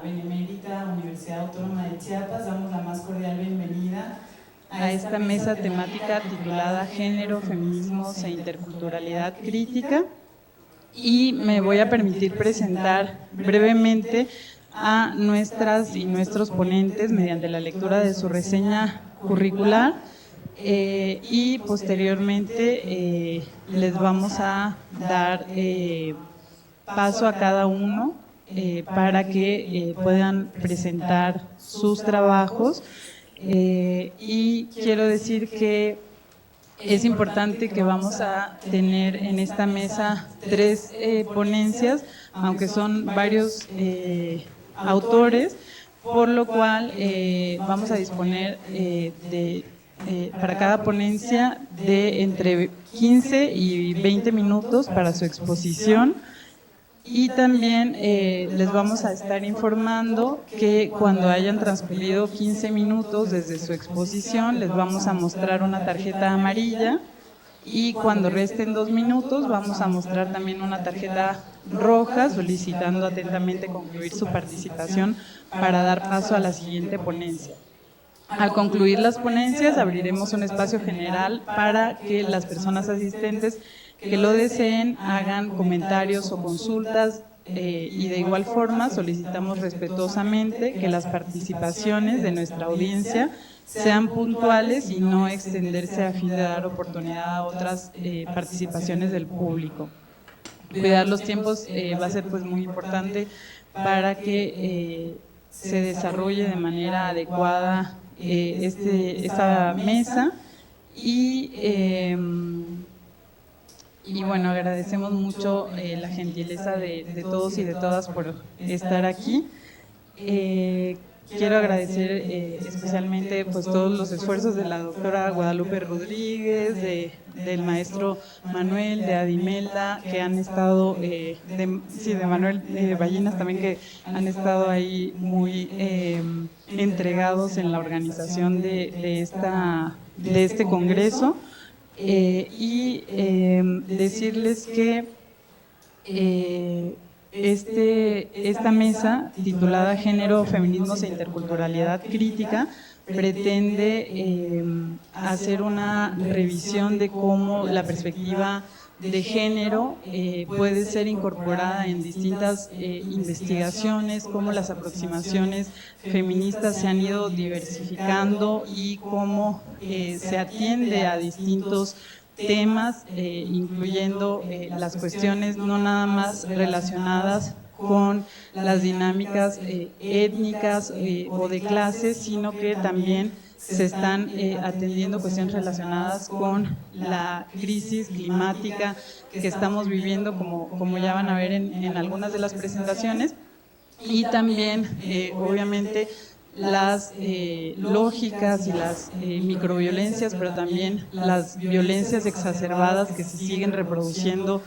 Benemérita Universidad Autónoma de Chiapas, damos la más cordial bienvenida a esta mesa temática titulada Género, Feminismos e Interculturalidad Crítica, y me voy a permitir presentar brevemente a nuestras y nuestros ponentes mediante la lectura de su reseña curricular y posteriormente les vamos a dar paso a cada uno para que puedan presentar sus trabajos. Y quiero decir que es importante que vamos a tener en esta mesa 3 ponencias, aunque son varios autores, por lo cual vamos a disponer para cada ponencia de entre 15 y 20 minutos para su exposición. Y también les vamos a estar informando que cuando hayan transcurrido 15 minutos desde su exposición, les vamos a mostrar una tarjeta amarilla, y cuando resten 2 minutos vamos a mostrar también una tarjeta roja, solicitando atentamente concluir su participación para dar paso a la siguiente ponencia. Al concluir las ponencias, abriremos un espacio general para que las personas asistentes que lo deseen hagan comentarios o consultas, y de igual forma solicitamos respetuosamente que las participaciones de nuestra audiencia sean puntuales y no extenderse a fin de dar oportunidad a otras participaciones del público. Cuidar los tiempos va a ser pues muy importante para que se desarrolle de manera adecuada esta mesa. Y bueno, agradecemos mucho la gentileza de todos y de todas por estar aquí. Quiero agradecer especialmente pues todos los esfuerzos de la doctora Guadalupe Rodríguez, del maestro Manuel, de Adimelda, que han estado, de Manuel Ballinas también, que han estado ahí muy entregados en la organización de este congreso. Y decirles que esta mesa titulada Género, Feminismos e Interculturalidad Crítica pretende hacer una revisión de cómo la perspectiva de género puede ser incorporada en distintas investigaciones, cómo las aproximaciones feministas se han ido diversificando y cómo se atiende a distintos temas, incluyendo las cuestiones no nada más relacionadas con las dinámicas étnicas o de clases, sino que también se están atendiendo cuestiones relacionadas con la crisis climática que estamos viviendo, como ya van a ver en algunas de las presentaciones, y también obviamente las lógicas y las microviolencias, pero también las violencias exacerbadas que se siguen reproduciendo,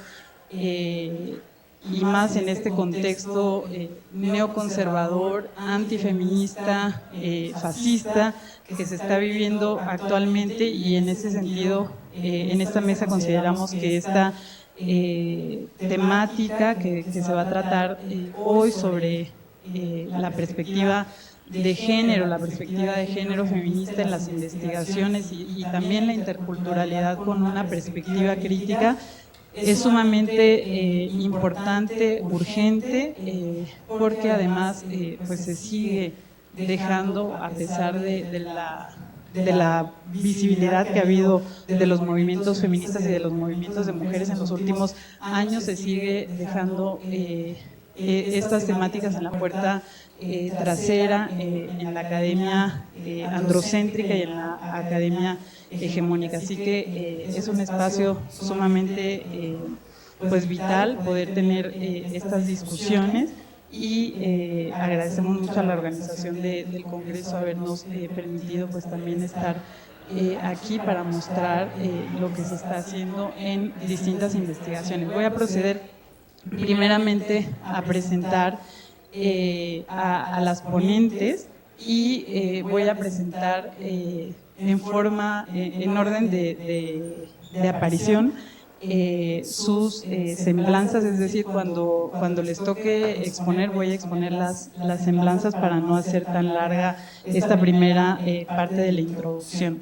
y más en este contexto neoconservador, antifeminista, fascista, que se está viviendo actualmente. Y en ese sentido, en esta mesa consideramos que esta temática que se va a tratar hoy sobre la perspectiva de género, la perspectiva de género feminista en las investigaciones y también la interculturalidad con una perspectiva crítica, es sumamente importante, urgente, porque además pues se sigue dejando, a pesar de la visibilidad que ha habido de los movimientos feministas y de los movimientos de mujeres en los últimos años, se sigue dejando estas temáticas en la puerta trasera, en la academia androcéntrica y en la academia hegemónica. Así que es un espacio sumamente pues vital poder tener estas discusiones, y agradecemos mucho a la organización del Congreso habernos permitido pues también estar aquí para mostrar lo que se está haciendo en distintas investigaciones. Voy a proceder primeramente a presentar a las ponentes, y voy a presentar en orden de aparición sus semblanzas, es decir, cuando les toque exponer, voy a exponer las semblanzas para no hacer tan larga esta primera parte de la introducción.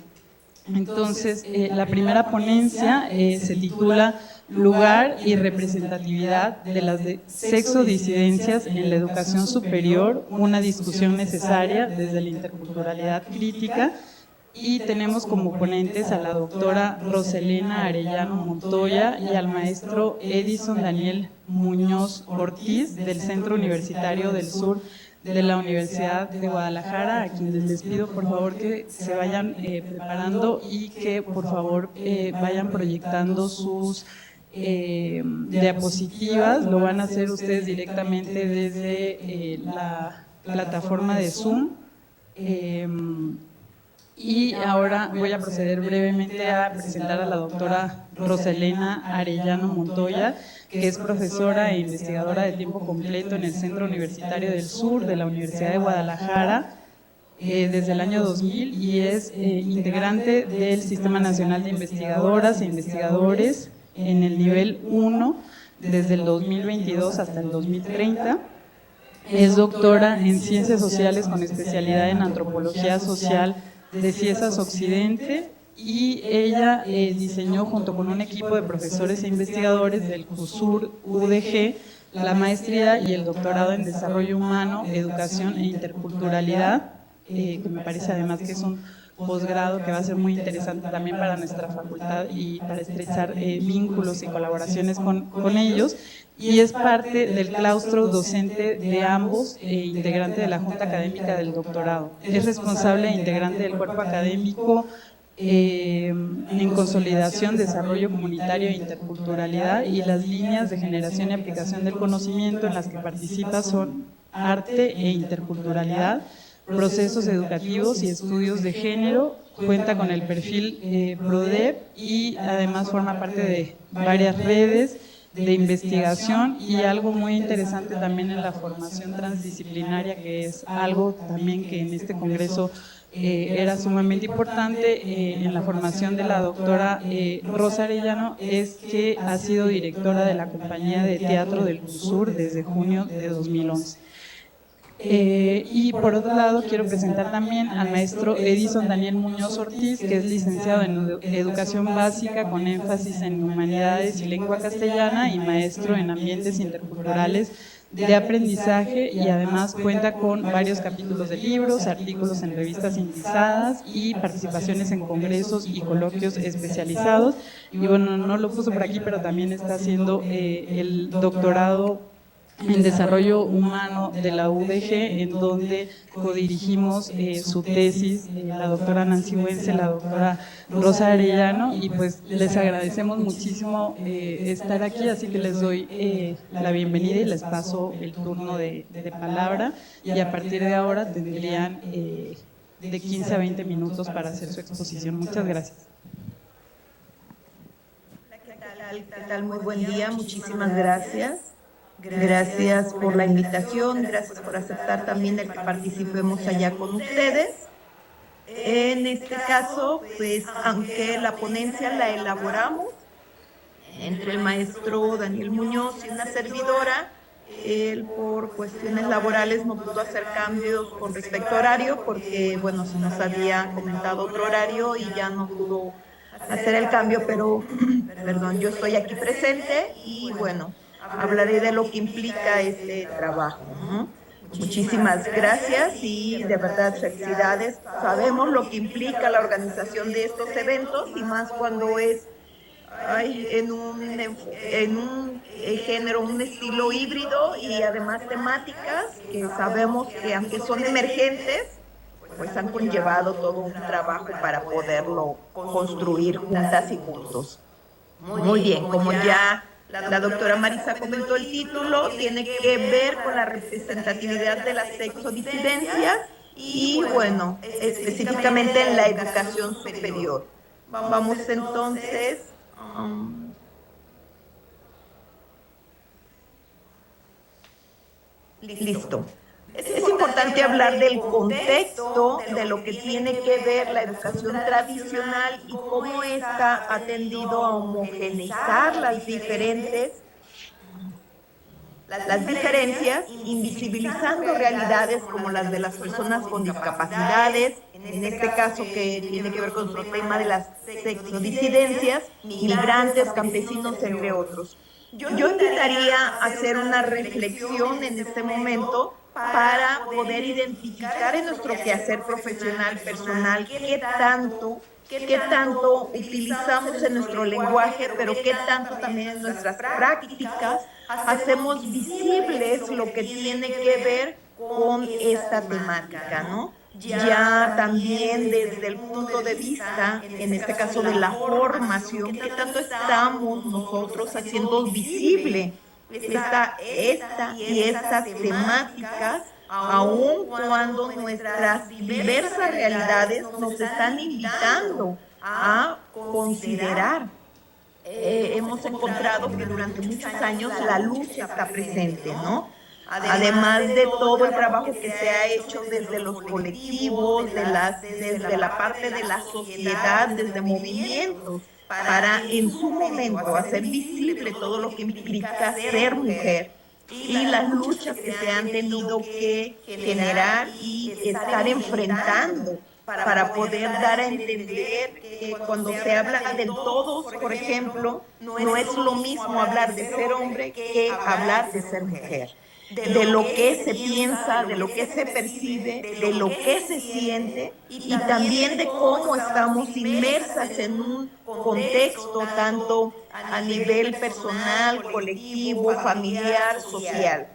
Entonces, la primera ponencia se titula Lugar y representatividad de las sexodisidencias en la educación superior, una discusión necesaria desde la interculturalidad crítica. Y tenemos como ponentes a la doctora Roselena Arellano Montoya y al maestro Edison Daniel Muñoz Ortiz del Centro Universitario del Sur de la Universidad de Guadalajara, a quienes les pido por favor que se vayan preparando y que por favor vayan proyectando sus diapositivas. Lo van a hacer ustedes directamente desde la plataforma de Zoom. Y ahora voy a proceder brevemente a presentar a la doctora Roselena Arellano Montoya, que es profesora e investigadora de tiempo completo en el Centro Universitario del Sur de la Universidad de Guadalajara desde el año 2000 y es integrante del Sistema Nacional de Investigadoras e Investigadores en el nivel 1 desde el 2022 hasta el 2030. Es doctora en Ciencias Sociales con especialidad en Antropología Social de CIESAS Occidente, y ella diseñó junto con un equipo de profesores e investigadores del CUSUR UDG la maestría y el doctorado en Desarrollo Humano, Educación e Interculturalidad, que me parece además que es un posgrado que va a ser muy interesante también para nuestra facultad y para estrechar vínculos y colaboraciones con ellos, y es parte del claustro docente de ambos e integrante de la Junta Académica del Doctorado. Es responsable e integrante del cuerpo académico en consolidación, desarrollo comunitario e interculturalidad, y las líneas de generación y aplicación del conocimiento en las que participa son arte e interculturalidad, procesos educativos y estudios de género. Cuenta con el perfil PRODEP y además forma parte de varias redes de investigación, y algo muy interesante también en la formación transdisciplinaria, que es algo también que en este congreso era sumamente importante en la formación de la doctora Rosa Arellano, es que ha sido directora de la compañía de teatro del CUSUR desde junio de 2011. Y por otro lado quiero presentar también al maestro Edison Daniel Muñoz Ortiz, que es licenciado en Educación Básica con énfasis en Humanidades y Lengua Castellana y maestro en Ambientes Interculturales de Aprendizaje, y además cuenta con varios capítulos de libros, artículos en revistas indizadas y participaciones en congresos y coloquios especializados. Y bueno, no lo puso por aquí, pero también está haciendo el doctorado en Desarrollo Humano de la UDG, en donde codirigimos su tesis la doctora Nancy Wenzel, la doctora Rosa Arellano, y pues les agradecemos muchísimo estar aquí, así que les doy la bienvenida y les paso el turno de palabra, y a partir de ahora tendrían de 15 a 20 minutos para hacer su exposición. Muchas gracias. ¿Qué tal? Muy buen día, muchísimas gracias. Gracias por la invitación, gracias por aceptar también el que participemos allá con ustedes. En este caso, pues, aunque la ponencia la elaboramos entre el maestro Daniel Muñoz y una servidora, él por cuestiones laborales no pudo hacer cambios con respecto a horario, porque, bueno, se nos había comentado otro horario y ya no pudo hacer el cambio, pero, perdón, yo estoy aquí presente y, bueno, hablaré de lo que implica este trabajo, ¿no? Muchísimas gracias y de verdad felicidades. Sabemos lo que implica la organización de estos eventos, y más cuando es en un género, un estilo híbrido, y además temáticas que sabemos que aunque son emergentes, pues han conllevado todo un trabajo para poderlo construir juntas y juntos. Muy bien, como ya la doctora Marisa comentó, el título tiene que ver con la representatividad de las sexodisidencias y, bueno, específicamente en la educación superior. Vamos entonces... listo. Es importante hablar del contexto, de lo que tiene que ver la educación tradicional y cómo ésta ha tendido a homogeneizar las diferencias, invisibilizando realidades como las de las personas con discapacidades, en este caso que tiene que ver con nuestro tema de las sexodisidencias, migrantes, campesinos, entre otros. Yo invitaría a hacer una reflexión en este momento para poder identificar en nuestro quehacer profesional, personal, qué tanto utilizamos en nuestro lenguaje, pero qué tanto también en nuestras prácticas hacemos visibles lo que tiene que ver con esta temática, ¿no? Ya también desde el punto de vista, en este caso de la formación, qué tanto estamos nosotros haciendo visible esta y estas temáticas, aun cuando nuestras diversas realidades nos están invitando a considerar. Hemos encontrado que durante muchos años la lucha está presente, ¿no? Además de todo el trabajo que se ha hecho desde los colectivos, desde la parte de la sociedad, desde movimientos, para en su momento hacer visible todo lo que implica ser mujer y las luchas que se han tenido que generar y estar enfrentando para poder dar a entender que cuando se habla del todos, por ejemplo, no es lo mismo hablar de ser hombre que hablar de ser mujer. De lo que se piensa, de lo que se percibe, de lo que se siente y también de cómo estamos inmersas en un contexto tanto a nivel personal, colectivo, familiar, social.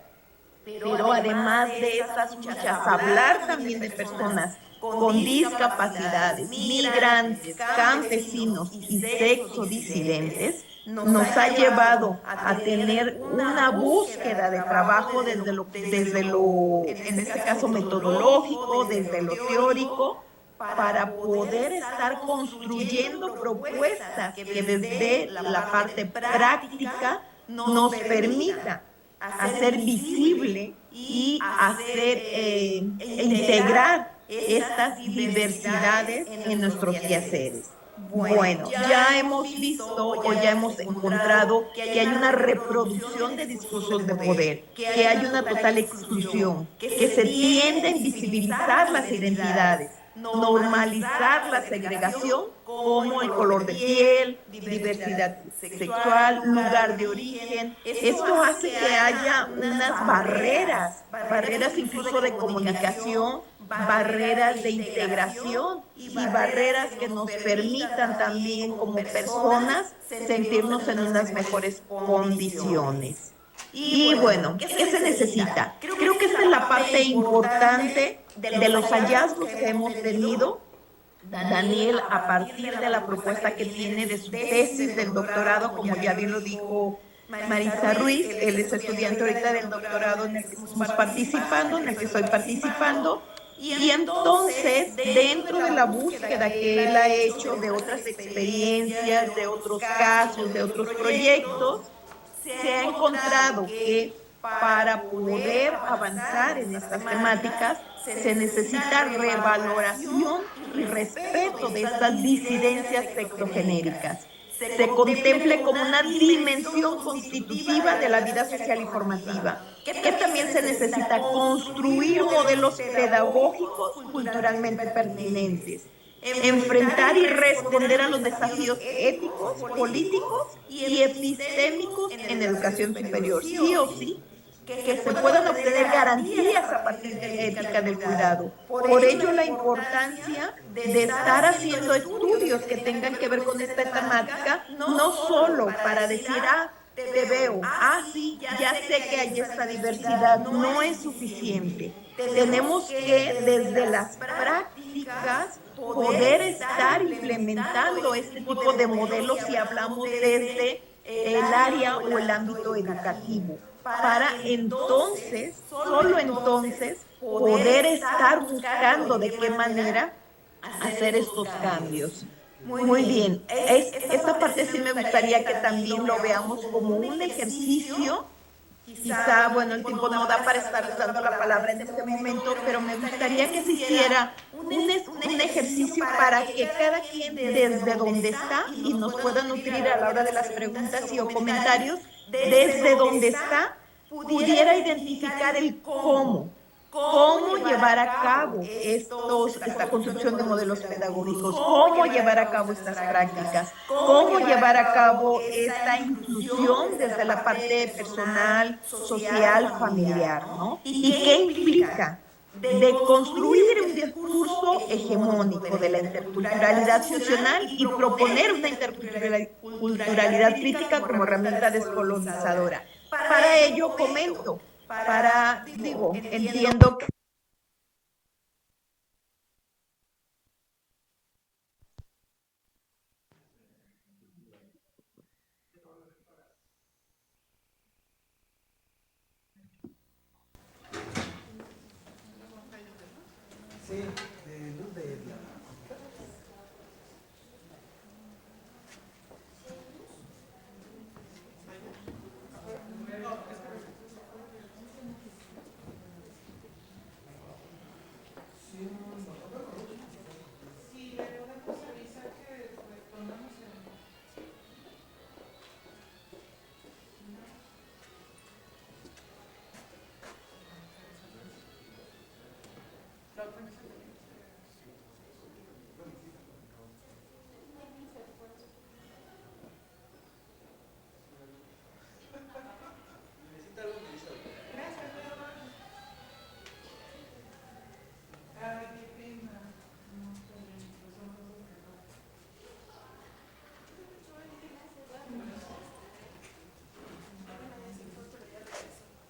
Pero además de estas luchas, hablar también de personas con discapacidades, migrantes, campesinos y sexodisidentes, nos ha llevado a tener una búsqueda de trabajo desde lo, en este caso, metodológico, desde lo teórico, para poder estar construyendo propuestas que desde la parte práctica nos permita hacer visible y hacer integrar estas diversidades en nuestros quehaceres. Bueno, ya hemos visto o ya hemos encontrado que hay una reproducción de discursos de poder, que hay una total exclusión, que se tiende a invisibilizar las identidades, normalizar la segregación como el color de piel, diversidad sexual, lugar de origen. Esto hace que haya unas barreras incluso de comunicación, barreras de integración y barreras que nos permitan también como personas sentirnos en unas mejores condiciones. Y bueno, ¿qué se necesita? Creo que esta es la parte importante de los hallazgos que hemos tenido. Daniel, a partir de la propuesta que tiene de su tesis del doctorado, como ya bien lo dijo Marisa Ruiz, él es estudiante ahorita del doctorado en el que estamos participando, en el que estoy participando, y entonces, dentro de la búsqueda que él ha hecho de otras experiencias, de otros casos, de otros proyectos, se ha encontrado que para poder avanzar en estas temáticas se necesita revaloración y respeto de estas disidencias sexogenéricas. Se contemple como una dimensión constitutiva de la vida social y formativa, que también se necesita construir modelos pedagógicos culturalmente pertinentes, enfrentar y responder a los desafíos éticos, políticos y epistémicos en educación superior, sí o sí, que se puedan obtener garantías a partir de la ética del cuidado. Por ello, la importancia de estar haciendo estudios que tengan que ver con esta temática, no solo para decir, te veo, sí, ya sé que hay esta diversidad, no es suficiente. Tenemos que, desde las prácticas, poder estar implementando este tipo de modelos si hablamos desde el área o el ámbito educativo, para entonces, solo entonces, poder estar buscando de qué manera hacer estos cambios. Muy bien, esta parte sí me gustaría que también lo veamos como un ejercicio Quizá, bueno, el tiempo no da para estar dando la palabra en este momento, pero me gustaría que se hiciera un ejercicio para que cada quien desde donde está y nos pueda nutrir a la hora de las preguntas y o comentarios, desde donde está, pudiera identificar el cómo llevar a cabo esta construcción de modelos pedagógicos, cómo llevar a cabo estas prácticas, cómo llevar a cabo esta inclusión desde la parte personal, social, familiar, ¿no? ¿Y qué implica? De construir un discurso hegemónico de la interculturalidad funcional y proponer una interculturalidad crítica como herramienta descolonizadora. Para ello comento, entiendo que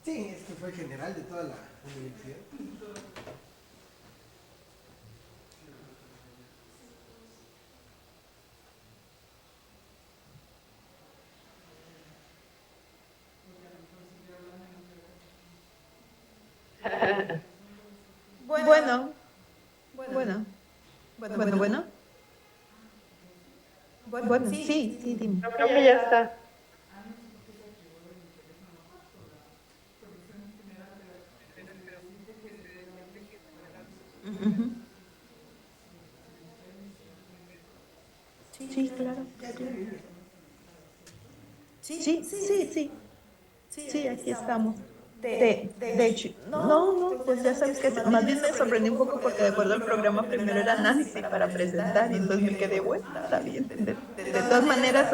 Sí, es que fue general de toda la universidad. Bueno, sí, dime. Creo que ya está. Sí, claro. Sí, aquí estamos. De hecho, no, pues ya sabes que más bien me sorprendí un poco porque de acuerdo al programa primero era Nancy para presentar y entonces me quedé, bueno, está bien. De todas maneras,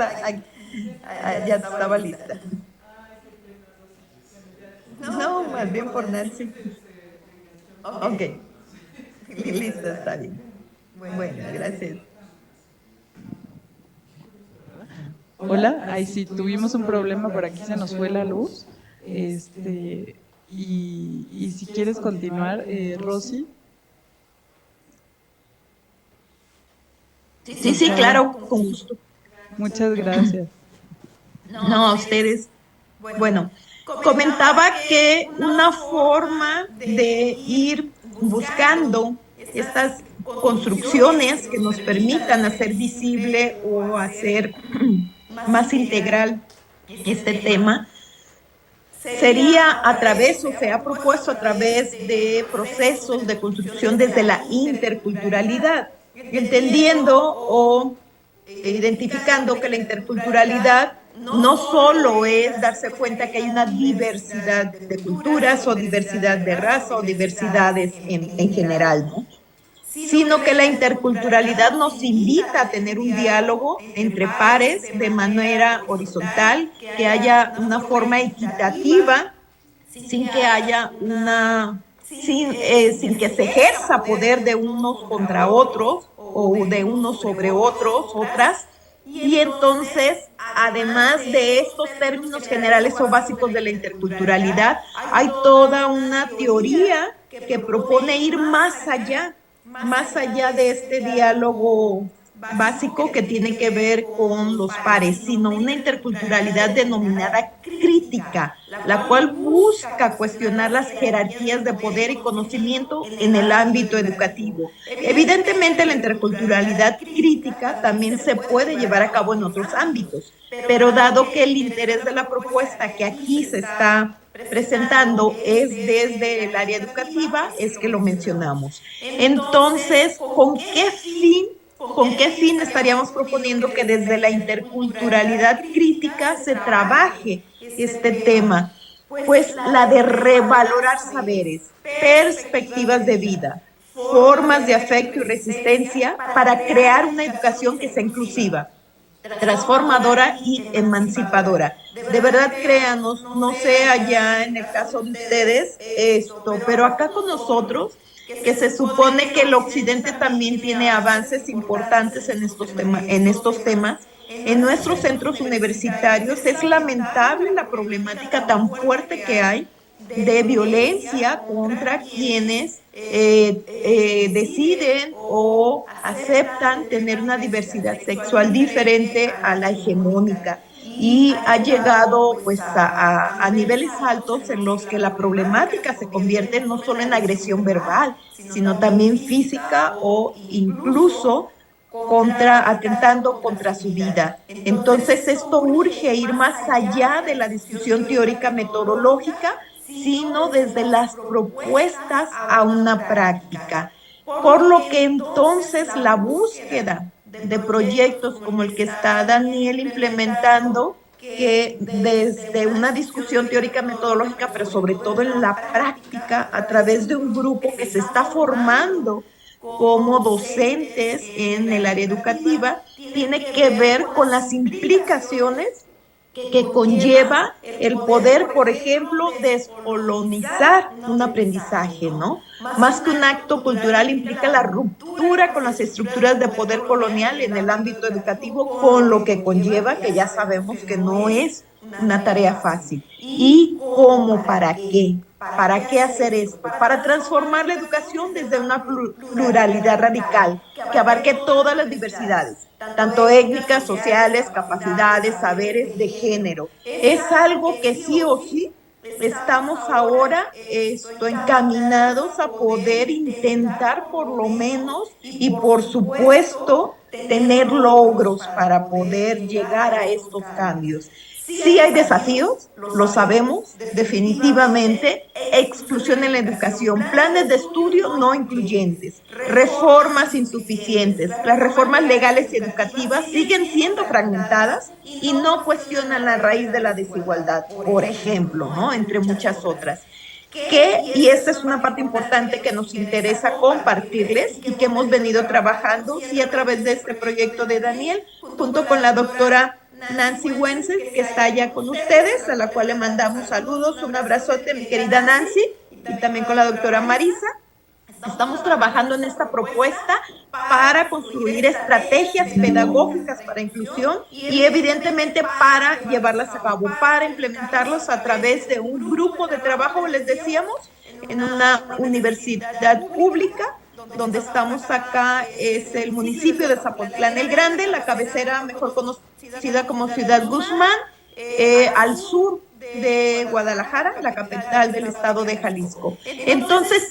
ya estaba lista. No, más bien por Nancy. Ok, lista, está bien. Bueno, gracias. Hola, ahí sí, tuvimos un problema, por aquí se nos fue la luz. Y si quieres continuar, Rosy. Sí, claro, con gusto. Muchas gracias. No, a ustedes. Bueno, comentaba que una forma de ir buscando estas construcciones que nos permitan hacer visible o hacer más integral este tema sería a través, o se ha propuesto a través de procesos de construcción desde la interculturalidad, entendiendo o identificando que la interculturalidad no solo es darse cuenta que hay una diversidad de culturas o diversidad de raza o diversidades en general, ¿no? Sino que la interculturalidad nos invita a tener un diálogo entre pares de manera horizontal, que haya una forma equitativa, sin que haya sin que se ejerza poder de unos contra otros o de unos sobre otros, otras. Y entonces, además de estos términos generales o básicos de la interculturalidad, hay toda una teoría que propone ir más allá de este diálogo básico que tiene que ver con los pares, sino una interculturalidad denominada crítica, la cual busca cuestionar las jerarquías de poder y conocimiento en el ámbito educativo. Evidentemente, la interculturalidad crítica también se puede llevar a cabo en otros ámbitos, pero dado que el interés de la propuesta que aquí se está presentando es desde el área educativa, es que lo mencionamos. Entonces, ¿con qué fin estaríamos proponiendo que desde la interculturalidad crítica se trabaje este tema? Pues la de revalorar saberes, perspectivas de vida, formas de afecto y resistencia para crear una educación que sea inclusiva, transformadora y emancipadora. De verdad, créanos, no sé allá en el caso de ustedes esto, pero acá con nosotros, que se supone que el occidente también tiene avances importantes en estos temas, en nuestros centros universitarios es lamentable la problemática tan fuerte que hay de violencia contra quienes deciden o aceptan tener una diversidad sexual diferente a la hegemónica. Y ha llegado pues a niveles altos en los que la problemática se convierte no solo en agresión verbal, sino también física o incluso atentando contra su vida. Entonces esto urge ir más allá de la discusión teórica metodológica, sino desde las propuestas a una práctica. Por lo que entonces la búsqueda de proyectos como el que está Daniel implementando, que desde una discusión teórica metodológica, pero sobre todo en la práctica, a través de un grupo que se está formando como docentes en el área educativa, tiene que ver con las implicaciones que conlleva el poder, por ejemplo, descolonizar un aprendizaje, ¿no? Más que un acto cultural, implica la ruptura con las estructuras de poder colonial en el ámbito educativo, con lo que conlleva, que ya sabemos que no es una tarea fácil. ¿Y cómo? ¿Para qué? ¿Para qué hacer esto? Para transformar la educación desde una pluralidad radical que abarque todas las diversidades, tanto étnicas, sociales, capacidades, saberes, de género. Es algo que sí o sí estamos ahora encaminados a poder intentar por lo menos y por supuesto tener logros para poder llegar a estos cambios. Sí hay desafíos, lo sabemos definitivamente, exclusión en la educación, planes de estudio no incluyentes, reformas insuficientes, las reformas legales y educativas siguen siendo fragmentadas y no cuestionan la raíz de la desigualdad, por ejemplo, ¿no? Entre muchas otras. Y esta es una parte importante que nos interesa compartirles y que hemos venido trabajando, sí, a través de este proyecto de Daniel, junto con la doctora Nancy Wences, que está allá con ustedes, a la cual le mandamos saludos, un abrazote, mi querida Nancy, y también con la doctora Marisa. Estamos trabajando en esta propuesta para construir estrategias pedagógicas para inclusión y evidentemente para llevarlas a cabo, para implementarlos a través de un grupo de trabajo, les decíamos, en una universidad pública. Donde estamos acá es el municipio de Zapotlán el Grande, la cabecera mejor conocida como Ciudad Guzmán, al sur de Guadalajara, la capital del estado de Jalisco. Entonces,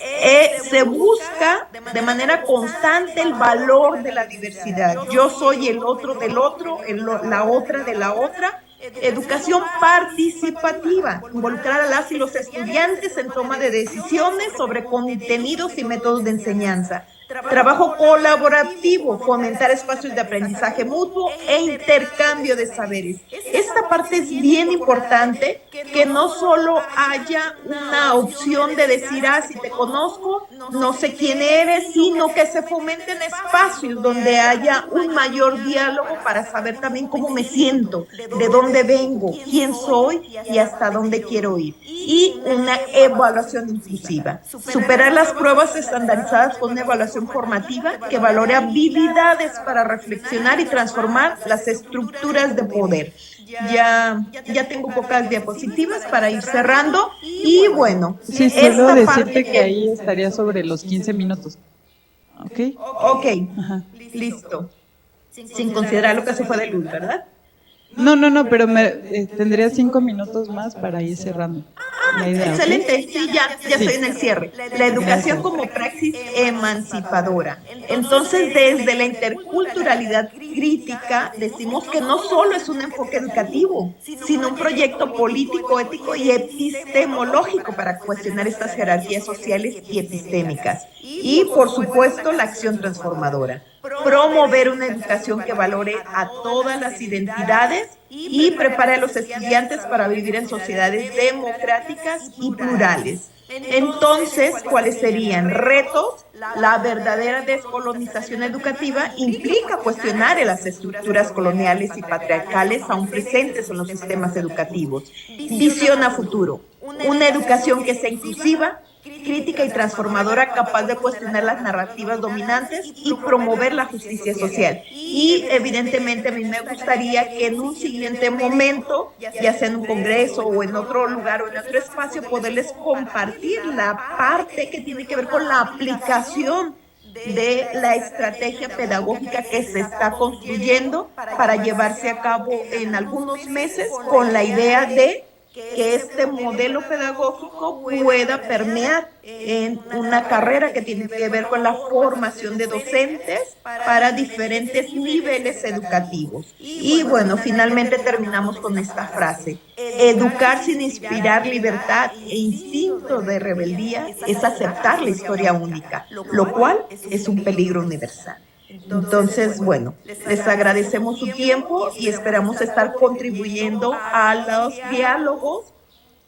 se busca de manera constante el valor de la diversidad. Yo soy el otro del otro, la otra de la otra. Educación participativa, involucrar a las y los estudiantes en toma de decisiones sobre contenidos y métodos de enseñanza. Trabajo colaborativo, fomentar espacios de aprendizaje mutuo e intercambio de saberes. Esta parte es bien importante, que no solo haya una opción de decir, si te conozco, no sé quién eres, sino que se fomenten espacios donde haya un mayor diálogo para saber también cómo me siento, de dónde vengo, quién soy y hasta dónde quiero ir. Y una evaluación inclusiva. Superar las pruebas estandarizadas con una evaluación formativa que valore habilidades para reflexionar y transformar las estructuras de poder. Ya tengo pocas diapositivas para ir cerrando y bueno. Sí, solo decirte que ahí estaría sobre los 15 minutos. ¿Ok? Ok, ajá, listo. Sin considerar lo que se fue de luz, ¿verdad? No, pero tendría 5 minutos más para ir cerrando. La idea, Excelente, ¿ok? sí, ya estoy en el cierre. La educación como praxis emancipadora. Entonces, desde la interculturalidad crítica, decimos que no solo es un enfoque educativo, sino un proyecto político, ético y epistemológico para cuestionar estas jerarquías sociales y epistémicas. Y, por supuesto, la acción transformadora. Promover una educación que valore a todas las identidades y prepare a los estudiantes para vivir en sociedades democráticas y plurales. Entonces, ¿cuáles serían retos? La verdadera descolonización educativa implica cuestionar las estructuras coloniales y patriarcales aún presentes en los sistemas educativos. Visión a futuro, una educación que sea inclusiva, crítica y transformadora, capaz de cuestionar las narrativas dominantes y promover la justicia social. Y evidentemente a mí me gustaría que en un siguiente momento, ya sea en un congreso o en otro lugar o en otro espacio, poderles compartir la parte que tiene que ver con la aplicación de la estrategia pedagógica que se está construyendo para llevarse a cabo en algunos meses, con la idea de que este modelo pedagógico pueda permear en una carrera que tiene que ver con la formación de docentes para diferentes niveles educativos. Y bueno, finalmente terminamos con esta frase: educar sin inspirar libertad e instinto de rebeldía es aceptar la historia única, lo cual es un peligro universal. Entonces, bueno, les agradecemos su tiempo y esperamos estar contribuyendo a los diálogos,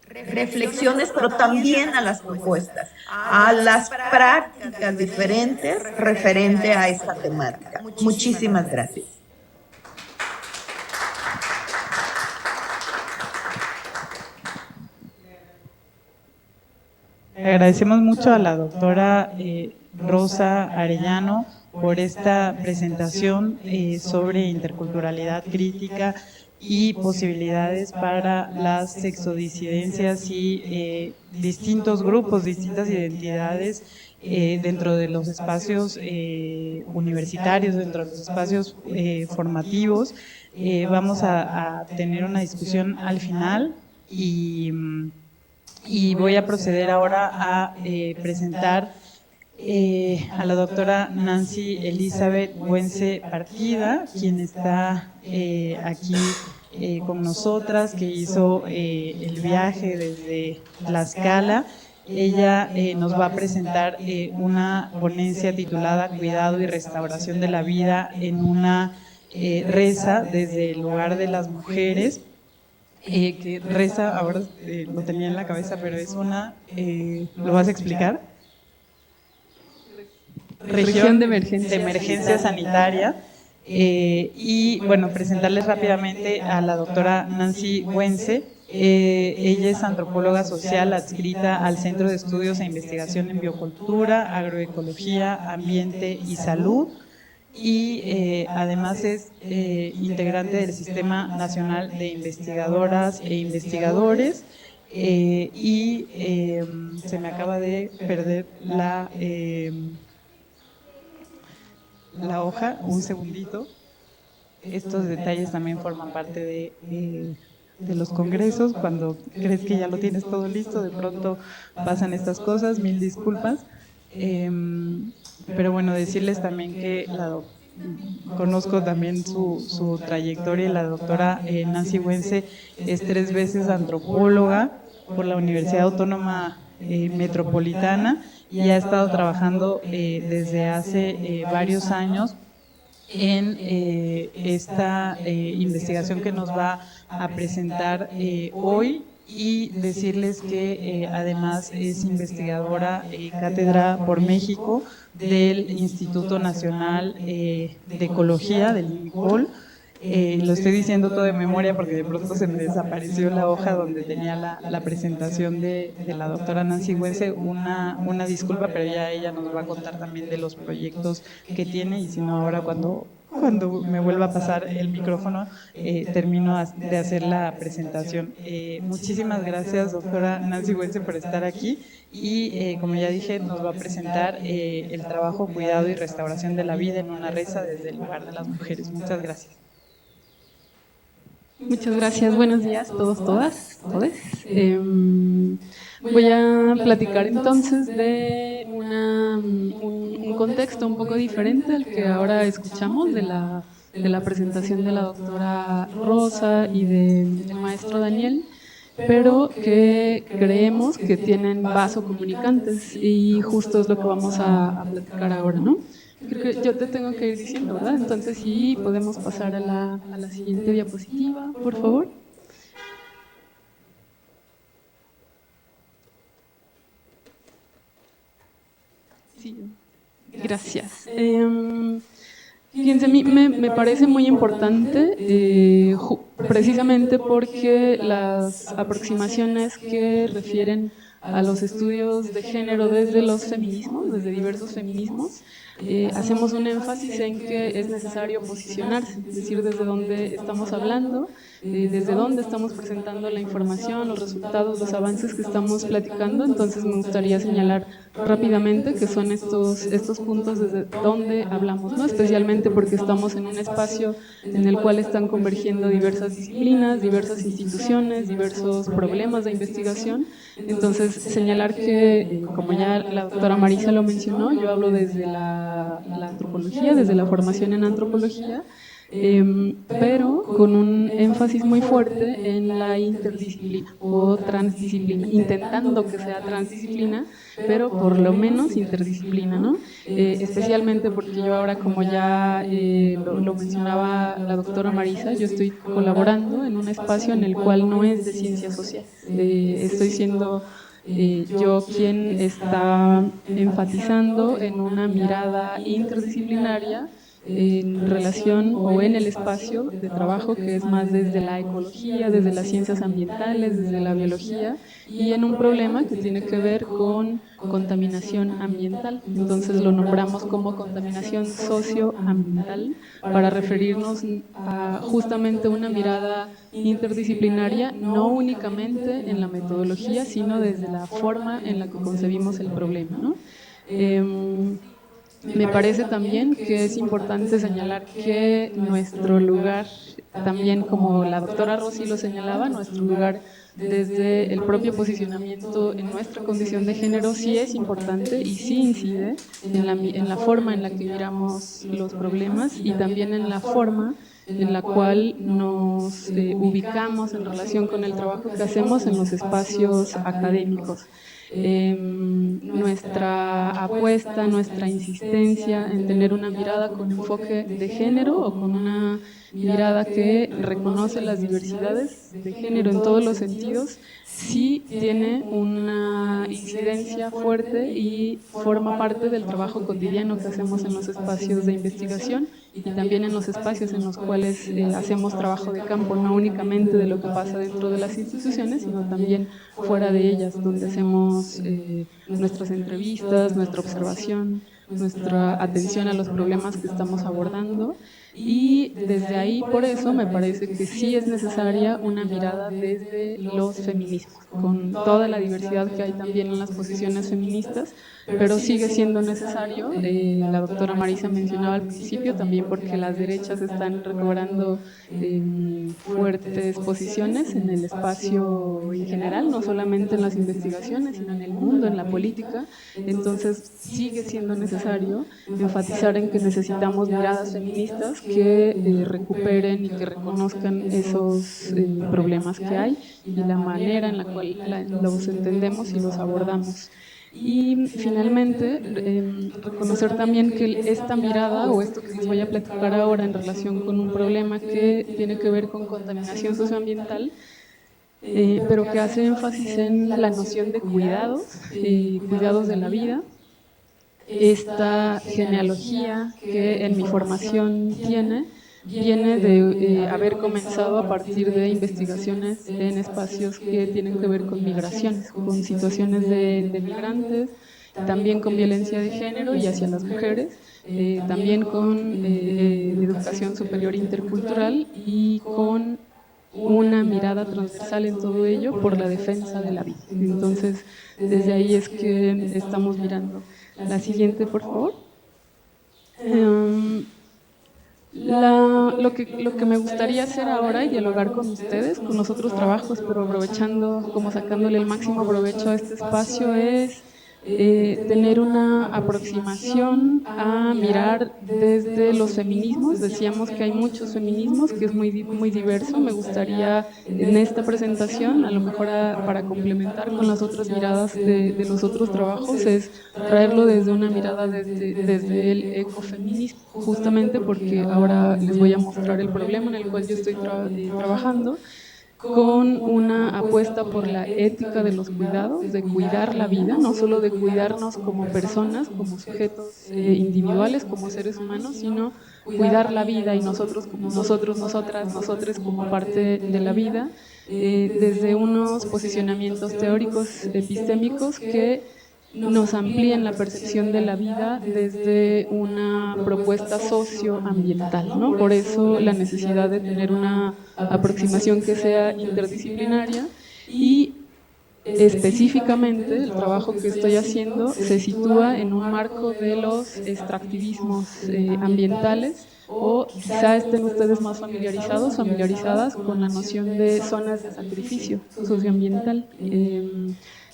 reflexiones, pero también a las propuestas, a las prácticas diferentes referente a esta temática. Muchísimas gracias. Agradecemos mucho a la doctora Rosa Arellano por esta presentación sobre interculturalidad crítica y posibilidades para las sexodisidencias y distintos grupos, distintas identidades dentro de los espacios universitarios, dentro de los espacios formativos. Vamos a tener una discusión al final y voy a proceder ahora a presentar a la doctora Nancy Elizabeth Güense Partida, quien está aquí con nosotras, que hizo el viaje desde Tlaxcala. Ella nos va a presentar una ponencia titulada Cuidado y Restauración de la Vida en una reza desde el lugar de las mujeres. Que reza, ahora lo tenía en la cabeza, pero es una, ¿lo vas a explicar? Región de emergencia sanitaria. Y bueno, presentarles rápidamente a la doctora Nancy Güense. Ella es antropóloga social adscrita al Centro de Estudios e Investigación en Biocultura, Agroecología, Ambiente y Salud. Y además es integrante del Sistema Nacional de Investigadoras e Investigadores. Y se me acaba de perder la hoja, un segundito. Estos detalles también forman parte de los congresos. Cuando crees que ya lo tienes todo listo, de pronto pasan estas cosas. Mil disculpas. Pero bueno, decirles también que conozco también su trayectoria. La doctora Nancy Güense es 3 veces antropóloga por la Universidad Autónoma Metropolitana y ha estado trabajando desde hace varios años en esta investigación que nos va a presentar hoy, y decirles que además es investigadora cátedra por México del Instituto Nacional de Ecología, del INICOL. Lo estoy diciendo todo de memoria porque de pronto se me desapareció la hoja donde tenía la presentación de la doctora Nancy Güense. Una disculpa, pero ya ella nos va a contar también de los proyectos que tiene, y si no, ahora cuando me vuelva a pasar el micrófono termino de hacer la presentación. Muchísimas gracias, doctora Nancy Güense, por estar aquí, y como ya dije, nos va a presentar el trabajo Cuidado y Restauración de la Vida en una reza desde el lugar de las mujeres. Muchas gracias. Muchas gracias, buenos días todos, todas, todes. Voy a platicar entonces de un contexto un poco diferente al que ahora escuchamos de la presentación de la doctora Rosa y del maestro Daniel, pero que creemos que tienen vasocomunicantes y justo es lo que vamos a platicar ahora, ¿no? Creo que yo te tengo que ir diciendo, ¿verdad? Entonces sí, podemos pasar a la siguiente diapositiva, por favor. Sí, gracias. Fíjense, a mí me parece muy importante, precisamente porque las aproximaciones que refieren a los estudios de género desde los feminismos, desde diversos feminismos, hacemos un énfasis en que es necesario posicionarse, es decir, desde dónde estamos hablando, desde dónde estamos presentando la información, los resultados, los avances que estamos platicando. Entonces me gustaría señalar rápidamente que son estos puntos desde donde hablamos, ¿no? Especialmente porque estamos en un espacio en el cual están convergiendo diversas disciplinas, diversas instituciones, diversos problemas de investigación. Entonces señalar que, como ya la doctora Marisa lo mencionó, yo hablo desde la antropología, desde la formación en antropología, pero con un énfasis muy fuerte en la interdisciplina o transdisciplina, intentando que sea transdisciplina, pero por lo menos interdisciplina, ¿no? Especialmente porque yo ahora, como ya lo mencionaba la doctora Marisa, yo estoy colaborando en un espacio en el cual no es de ciencias sociales, estoy siendo yo quien está enfatizando en una mirada interdisciplinaria en relación o en el espacio de trabajo que es más desde la ecología, desde las ciencias ambientales, desde la biología, y en un problema que tiene que ver con contaminación ambiental. Entonces lo nombramos como contaminación socioambiental para referirnos a justamente una mirada interdisciplinaria, no únicamente en la metodología, sino desde la forma en la que concebimos el problema, ¿no? Me parece también que es importante señalar que nuestro lugar, también como la doctora Rossi lo señalaba, nuestro lugar desde el propio posicionamiento en nuestra condición de género sí es importante y sí incide en la forma en la que miramos los problemas y también en la forma en la cual nos ubicamos en relación con el trabajo que hacemos en los espacios académicos. Nuestra apuesta, nuestra insistencia en tener una mirada con enfoque de género o con una mirada que reconoce las diversidades de género en todos los sentidos, sí tiene una incidencia fuerte y forma parte del trabajo cotidiano que hacemos en los espacios de investigación y también en los espacios en los cuales hacemos trabajo de campo, no únicamente de lo que pasa dentro de las instituciones, sino también fuera de ellas, donde hacemos nuestras entrevistas, nuestra observación, nuestra atención a los problemas que estamos abordando. Y desde ahí, por eso, me parece que sí es necesaria una mirada desde los feminismos, con toda la diversidad que hay también en las posiciones feministas, pero sigue siendo necesario, la doctora Marisa mencionaba al principio, también porque las derechas están recobrando fuertes posiciones en el espacio en general, no solamente en las investigaciones, sino en el mundo, en la política. Entonces sigue siendo necesario enfatizar en que necesitamos miradas feministas que recuperen y que reconozcan esos problemas que hay y la manera en la cual los entendemos y los abordamos. Y finalmente, reconocer también que esta mirada o esto que les voy a platicar ahora en relación con un problema que tiene que ver con contaminación socioambiental, pero que hace énfasis en la noción de cuidados, cuidados de la vida. Esta genealogía que en mi formación viene de haber comenzado a partir de investigaciones en espacios que tienen que ver con migraciones, con situaciones de migrantes, también con violencia de género y hacia las mujeres, también con educación superior intercultural y con una mirada transversal en todo ello por la defensa de la vida. Entonces, desde ahí es que estamos mirando. La siguiente, por favor. Lo que me gustaría hacer ahora y dialogar con ustedes, con los otros trabajos, pero aprovechando, como sacándole el máximo provecho a este espacio, es tener una aproximación a mirar desde los feminismos. Decíamos que hay muchos feminismos, que es muy diverso. Me gustaría en esta presentación, a lo mejor para complementar con las otras miradas de los otros trabajos, es traerlo desde una mirada desde el ecofeminismo, justamente porque ahora les voy a mostrar el problema en el cual yo estoy trabajando, con una apuesta por la ética de los cuidados, de cuidar la vida, no solo de cuidarnos como personas, como sujetos individuales, como seres humanos, sino cuidar la vida y nosotros como nosotros, nosotras, nosotres como parte de la vida, desde unos posicionamientos teóricos epistémicos que nos amplíen la percepción de la vida desde una propuesta socioambiental, ¿no? Por eso la necesidad de tener una aproximación que sea interdisciplinaria y específicamente el trabajo que estoy haciendo se sitúa en un marco de los extractivismos ambientales, o quizá estén ustedes más familiarizadas con la noción de zonas de sacrificio socioambiental.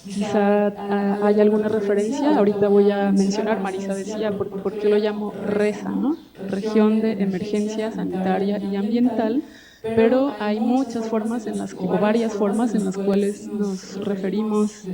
Quizá haya alguna referencia, ahorita voy a mencionar, Marisa decía, ¿por qué lo llamo RESA, ¿no? Región de Emergencia Sanitaria y Ambiental, pero hay muchas formas, o varias formas en las cuales nos referimos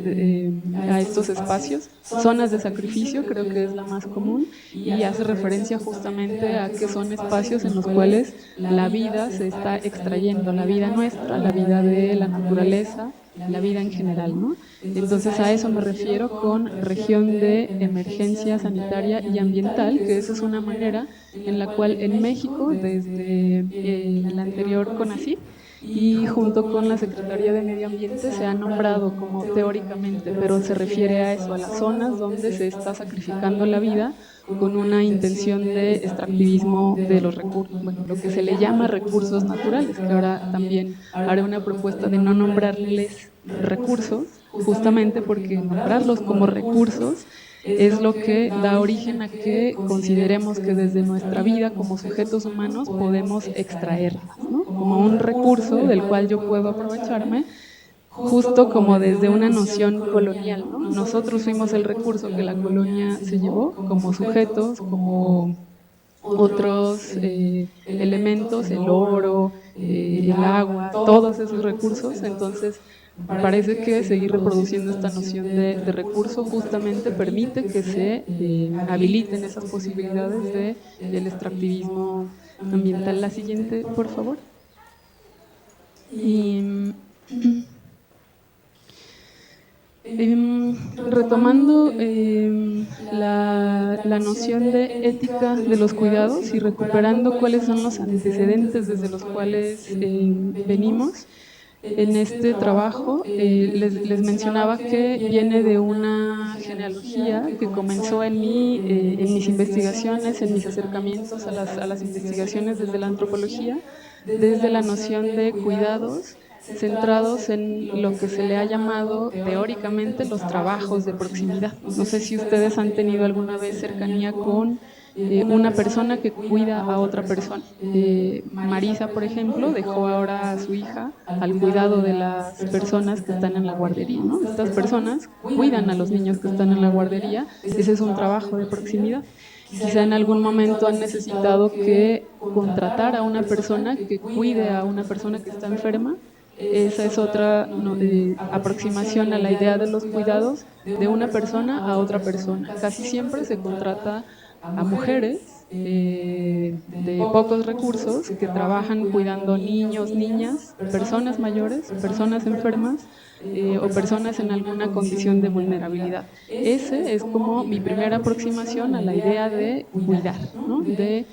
a estos espacios. Zonas de sacrificio creo que es la más común y hace referencia justamente a que son espacios en los cuales la vida se está extrayendo, la vida nuestra, la vida de la naturaleza, la vida en general, ¿no? Entonces a eso me refiero con región de emergencia sanitaria y ambiental, que esa es una manera en la cual en México, desde el anterior CONACYT y junto con la Secretaría de Medio Ambiente, se ha nombrado como teóricamente, pero se refiere a eso, a las zonas donde se está sacrificando la vida con una intención de extractivismo de los recursos, bueno, lo que se le llama recursos naturales, que ahora también haré una propuesta de no nombrarles recursos, justamente porque nombrarlos como recursos es lo que da origen a que consideremos que desde nuestra vida como sujetos humanos podemos extraerlas, ¿no? Como un recurso del cual yo puedo aprovecharme, justo como desde una noción colonial, ¿no? Nosotros fuimos el recurso que la colonia se llevó como sujetos, como otros elementos, el oro, el agua, todos esos recursos. Entonces parece que seguir reproduciendo esta noción de recurso justamente permite que se habiliten esas posibilidades del extractivismo ambiental. La siguiente, por favor. Retomando la noción de ética de los cuidados y recuperando cuáles son los antecedentes desde los cuales venimos, en este trabajo les mencionaba que viene de una genealogía que comenzó en mis investigaciones, en mis acercamientos a las investigaciones desde la antropología, desde la noción de cuidados centrados en lo que se le ha llamado teóricamente los trabajos de proximidad. No sé si ustedes han tenido alguna vez cercanía con una persona que cuida a otra persona. Marisa, por ejemplo, dejó ahora a su hija al cuidado de las personas que están en la guardería, ¿no? Estas personas cuidan a los niños que están en la guardería, ese es un trabajo de proximidad. Quizá en algún momento han necesitado que contratar a una persona que cuide a una persona que está enferma. Esa es otra aproximación a la idea de los cuidados de una persona a otra persona. Casi siempre se contrata a mujeres de pocos recursos que trabajan cuidando niños, niñas, personas mayores, personas enfermas o personas en alguna condición de vulnerabilidad. Ese es como mi primera aproximación a la idea de cuidar, ¿no? De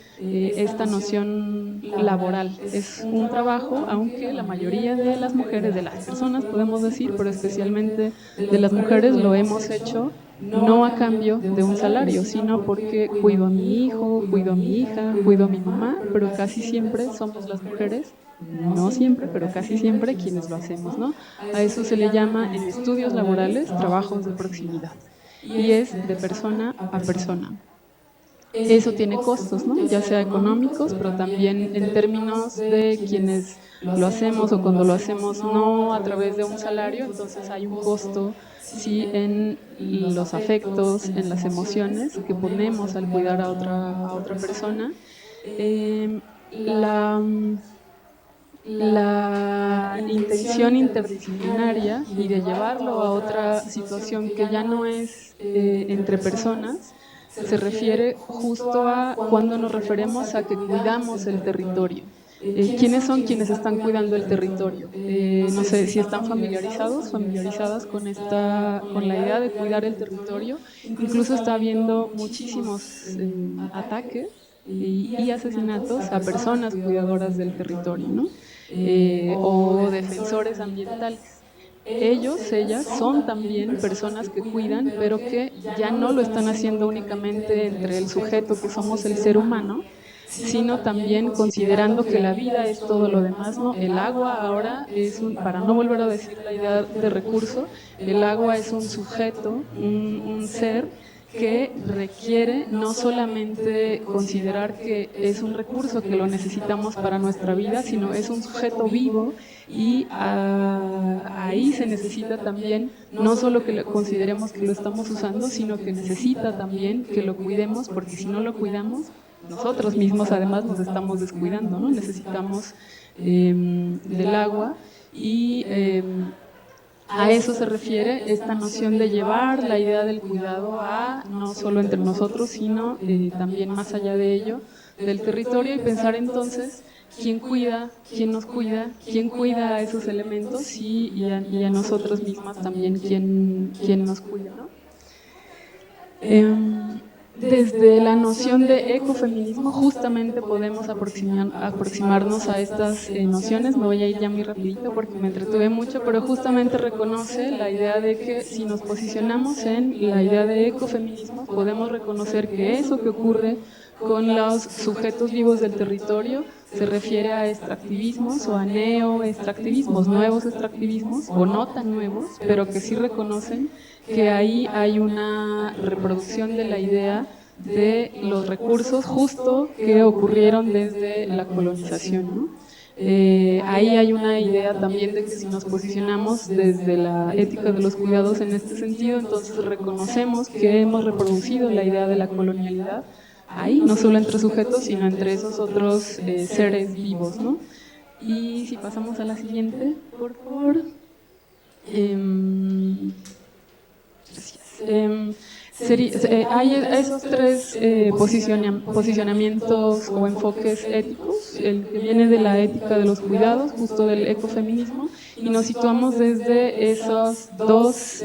esta noción laboral. Es un trabajo, aunque la mayoría de las mujeres, de las personas podemos decir, pero especialmente de las mujeres, lo hemos hecho no a cambio de un salario, sino porque cuido a mi hijo, cuido a mi hija, cuido a mi mamá, pero casi siempre somos las mujeres, no siempre, pero casi siempre quienes lo hacemos, ¿no? A eso se le llama en estudios laborales trabajos de proximidad y es de persona a persona. eso tiene costos, ¿no? Ya sea económicos, pero también en términos de quienes lo hacemos o cuando lo hacemos no a través de un salario, entonces hay un costo, sí, en los afectos, en las emociones que ponemos al cuidar a otra persona. La intención interdisciplinaria y de llevarlo a otra situación que ya no es entre personas, se refiere justo a cuando nos referimos a que cuidamos el territorio. ¿Quiénes son quienes están cuidando el territorio? No sé si están familiarizadas con la idea de cuidar el territorio. Incluso está habiendo muchísimos ataques y asesinatos a personas cuidadoras del territorio, ¿no? O defensores ambientales. Ellas son también personas que cuidan, pero que ya no lo están haciendo únicamente entre el sujeto que somos el ser humano, sino también considerando que la vida es todo lo demás, ¿no? El agua ahora para no volver a decir la idea de recurso, el agua es un sujeto, un ser que requiere no solamente considerar que es un recurso que lo necesitamos para nuestra vida, sino es un sujeto vivo y ahí se necesita también no solo que lo consideremos que lo estamos usando, sino que necesita también que lo cuidemos, porque si no lo cuidamos, nosotros mismos además nos estamos descuidando, ¿no? Necesitamos del agua y a eso se refiere esta noción de llevar la idea del cuidado a no solo entre nosotros, sino también más allá de ello, del territorio, y pensar entonces quién cuida, quién nos cuida, quién cuida a esos elementos y a nosotros mismas también quién nos cuida, ¿no? Desde la noción de ecofeminismo justamente podemos aproximarnos a estas nociones. Me voy a ir ya muy rapidito porque me entretuve mucho, pero justamente reconoce la idea de que si nos posicionamos en la idea de ecofeminismo, podemos reconocer que eso que ocurre con los sujetos vivos del territorio se refiere a extractivismos o a neoextractivismos, nuevos extractivismos o no tan nuevos, pero que sí reconocen que ahí hay una reproducción de la idea de los recursos justo que ocurrieron desde la colonización, ¿no? Ahí hay una idea también de que si nos posicionamos desde la ética de los cuidados en este sentido, entonces reconocemos que hemos reproducido la idea de la colonialidad ahí, no solo entre sujetos, sino entre esos otros seres vivos, ¿no? Y si pasamos a la siguiente, por favor. Hay esos tres posicionamientos o enfoques éticos, el que viene de la ética de los cuidados, justo del ecofeminismo, y nos situamos desde esos dos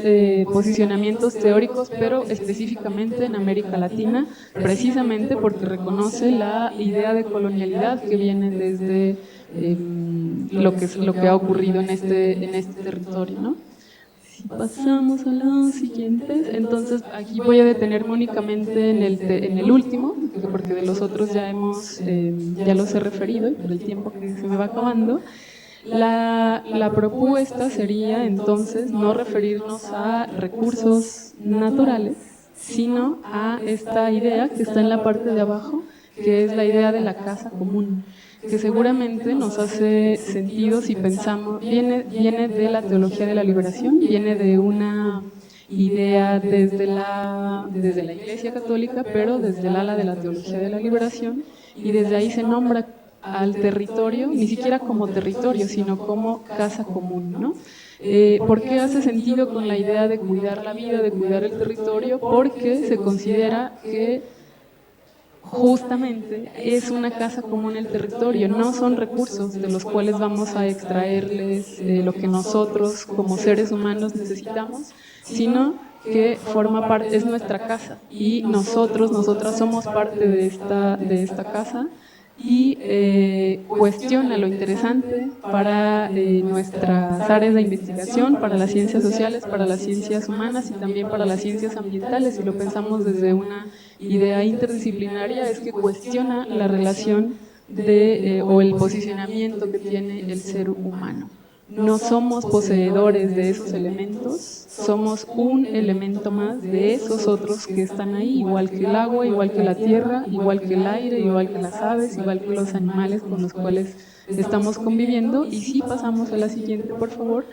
posicionamientos teóricos, pero específicamente en América Latina, precisamente porque reconoce la idea de colonialidad que viene desde lo que ha ocurrido en este territorio, ¿no? Si pasamos a los siguientes, entonces aquí voy a detenerme únicamente en el último, porque de los otros ya los he referido y por el tiempo que se me va acabando. La propuesta sería entonces no referirnos a recursos naturales, sino a esta idea que está en la parte de abajo, que es la idea de la casa común, que seguramente nos hace sentido si pensamos, viene de la teología de la liberación, viene de una idea desde la Iglesia Católica, pero desde el ala de la teología de la liberación, y desde ahí se nombra al territorio, ni siquiera como territorio, sino como casa común, ¿no? ¿Por qué hace sentido con la idea de cuidar la vida, de cuidar el territorio? Porque se considera que justamente es una casa común el territorio, no son recursos de los cuales vamos a extraerles lo que nosotros como seres humanos necesitamos, sino que forma parte, es nuestra casa y nosotras somos parte de esta casa y cuestiona lo interesante para nuestras áreas de investigación, para las ciencias sociales, para las ciencias humanas y también para las ciencias ambientales. Si lo pensamos desde una idea interdisciplinaria, es que cuestiona la relación o el posicionamiento que tiene el ser humano. no somos poseedores de esos elementos, somos un elemento más de esos otros que están ahí, igual que el agua, igual que la tierra, igual que el aire, igual que las aves, igual que los animales con los cuales estamos conviviendo. Y si pasamos a la siguiente, por favor.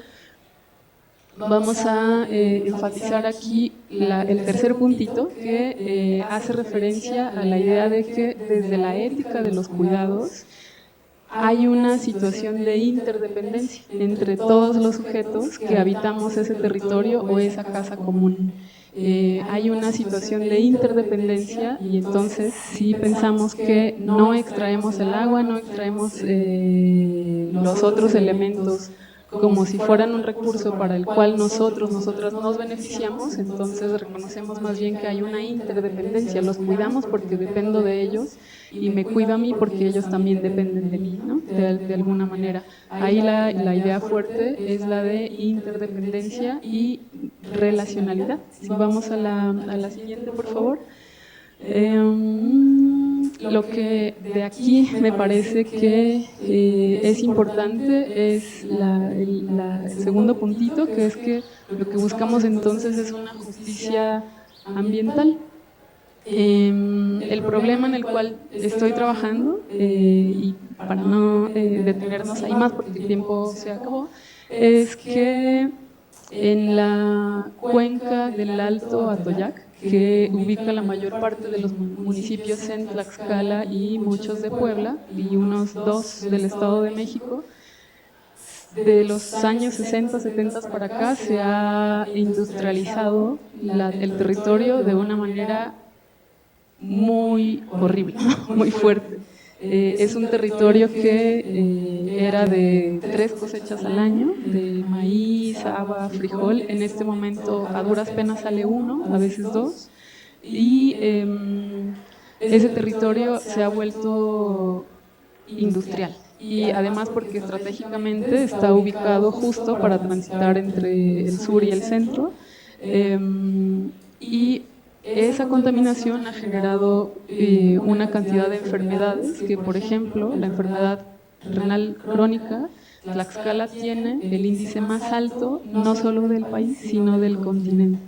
Vamos a enfatizar aquí el tercer puntito que hace referencia a la idea de que desde la ética de los cuidados hay una situación de interdependencia entre todos los sujetos que habitamos ese territorio o esa casa común. Hay una situación de interdependencia y entonces si pensamos que no extraemos el agua, no extraemos los otros elementos como si fueran un recurso para el cual nosotras nos beneficiamos, entonces reconocemos más bien que hay una interdependencia, los cuidamos porque dependo de ellos y me cuido a mí porque ellos también dependen de mí, ¿no? De alguna manera. Ahí la idea fuerte es la de interdependencia y relacionalidad. Si vamos a la siguiente, por favor. Lo que de aquí me parece que es importante es el segundo puntito, que es que lo que buscamos entonces es una justicia ambiental. El problema en el cual estoy trabajando, y para no detenernos ahí más porque el tiempo se acabó, es que en la cuenca del Alto Atoyac, que ubica la mayor parte de los municipios en Tlaxcala y muchos de Puebla y unos 2 del Estado de México, de los años 60, 70 para acá se ha industrializado el territorio de una manera muy horrible, muy fuerte. Es un territorio que era de 3 cosechas al año, de maíz, haba, frijol. En este momento a duras penas sale 1, a veces 2. Y ese territorio se ha vuelto industrial. Y además porque estratégicamente está ubicado justo para transitar entre el sur y el centro. Y esa contaminación ha generado una cantidad de enfermedades que, por ejemplo, la enfermedad renal crónica, Tlaxcala tiene el índice más alto, no solo del país, sino del continente.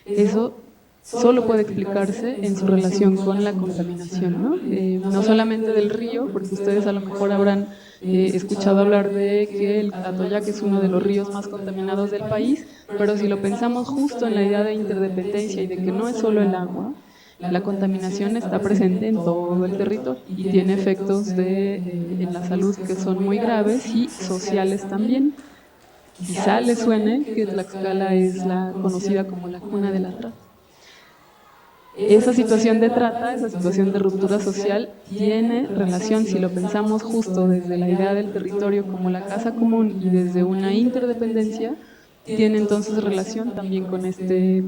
Eso solo puede explicarse en su relación con la contaminación, ¿no? No solamente del río, porque ustedes a lo mejor habrán escuchado hablar de que el Atoyac es uno de los ríos más contaminados del país, pero si lo pensamos justo en la idea de interdependencia y de que no es solo el agua, la contaminación está presente en todo el territorio y tiene efectos en la salud que son muy graves y sociales también. Quizá les suene que Tlaxcala es conocida como la cuna de la trata. Esa situación de trata, esa situación de ruptura social tiene relación, si lo pensamos justo desde la idea del territorio como la casa común y desde una interdependencia, tiene entonces relación también con este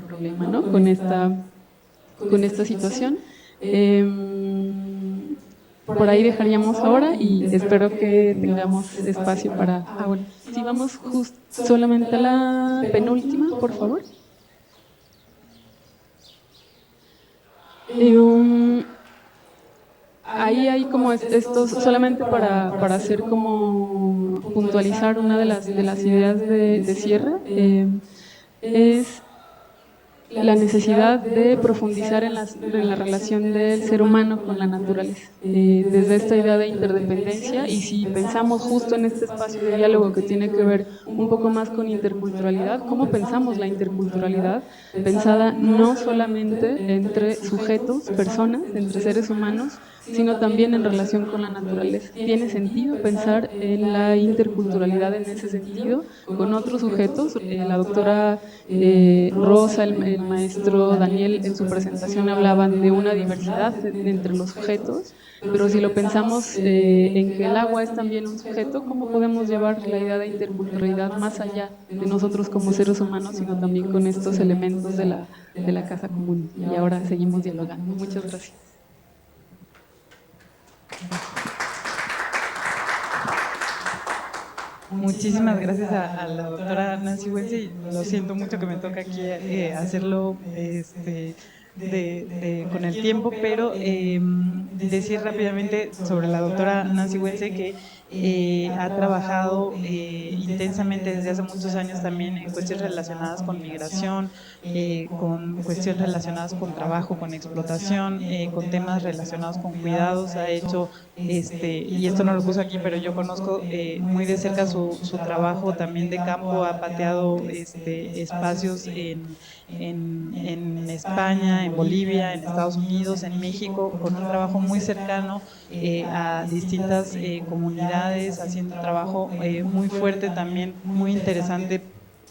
problema, ¿no? Con esta situación. Por ahí dejaríamos ahora y espero que tengamos espacio para... bueno, si vamos solamente a la penúltima, por favor. Ahí hay como estos, solamente para hacer como puntualizar una de las ideas de cierre, es la necesidad de profundizar en la relación del ser humano con la naturaleza, desde esta idea de interdependencia, y si pensamos justo en este espacio de diálogo que tiene que ver un poco más con interculturalidad, ¿cómo pensamos la interculturalidad? Pensada no solamente entre sujetos, personas, entre seres humanos, sino también en relación con la naturaleza. ¿Tiene sentido pensar en la interculturalidad en ese sentido con otros sujetos? La doctora Rosa, el maestro Daniel en su presentación hablaban de una diversidad entre los sujetos, pero si lo pensamos en que el agua es también un sujeto, ¿cómo podemos llevar la idea de interculturalidad más allá de nosotros como seres humanos, sino también con estos elementos de la casa común? Y ahora seguimos dialogando. Muchas gracias. Muchísimas gracias a la doctora Nancy Wenzel. Lo siento mucho que me toca aquí hacerlo con el tiempo, pero decir rápidamente sobre la doctora Nancy Wentze que ha trabajado intensamente desde hace muchos años también en cuestiones relacionadas con migración, con cuestiones relacionadas con trabajo, con explotación, con temas relacionados con cuidados. Ha hecho, y esto no lo puse aquí, pero yo conozco muy de cerca su trabajo también de campo. Ha pateado espacios en España, en Bolivia, en Estados Unidos, en México, con un trabajo muy cercano a distintas comunidades, haciendo un trabajo muy fuerte también, muy interesante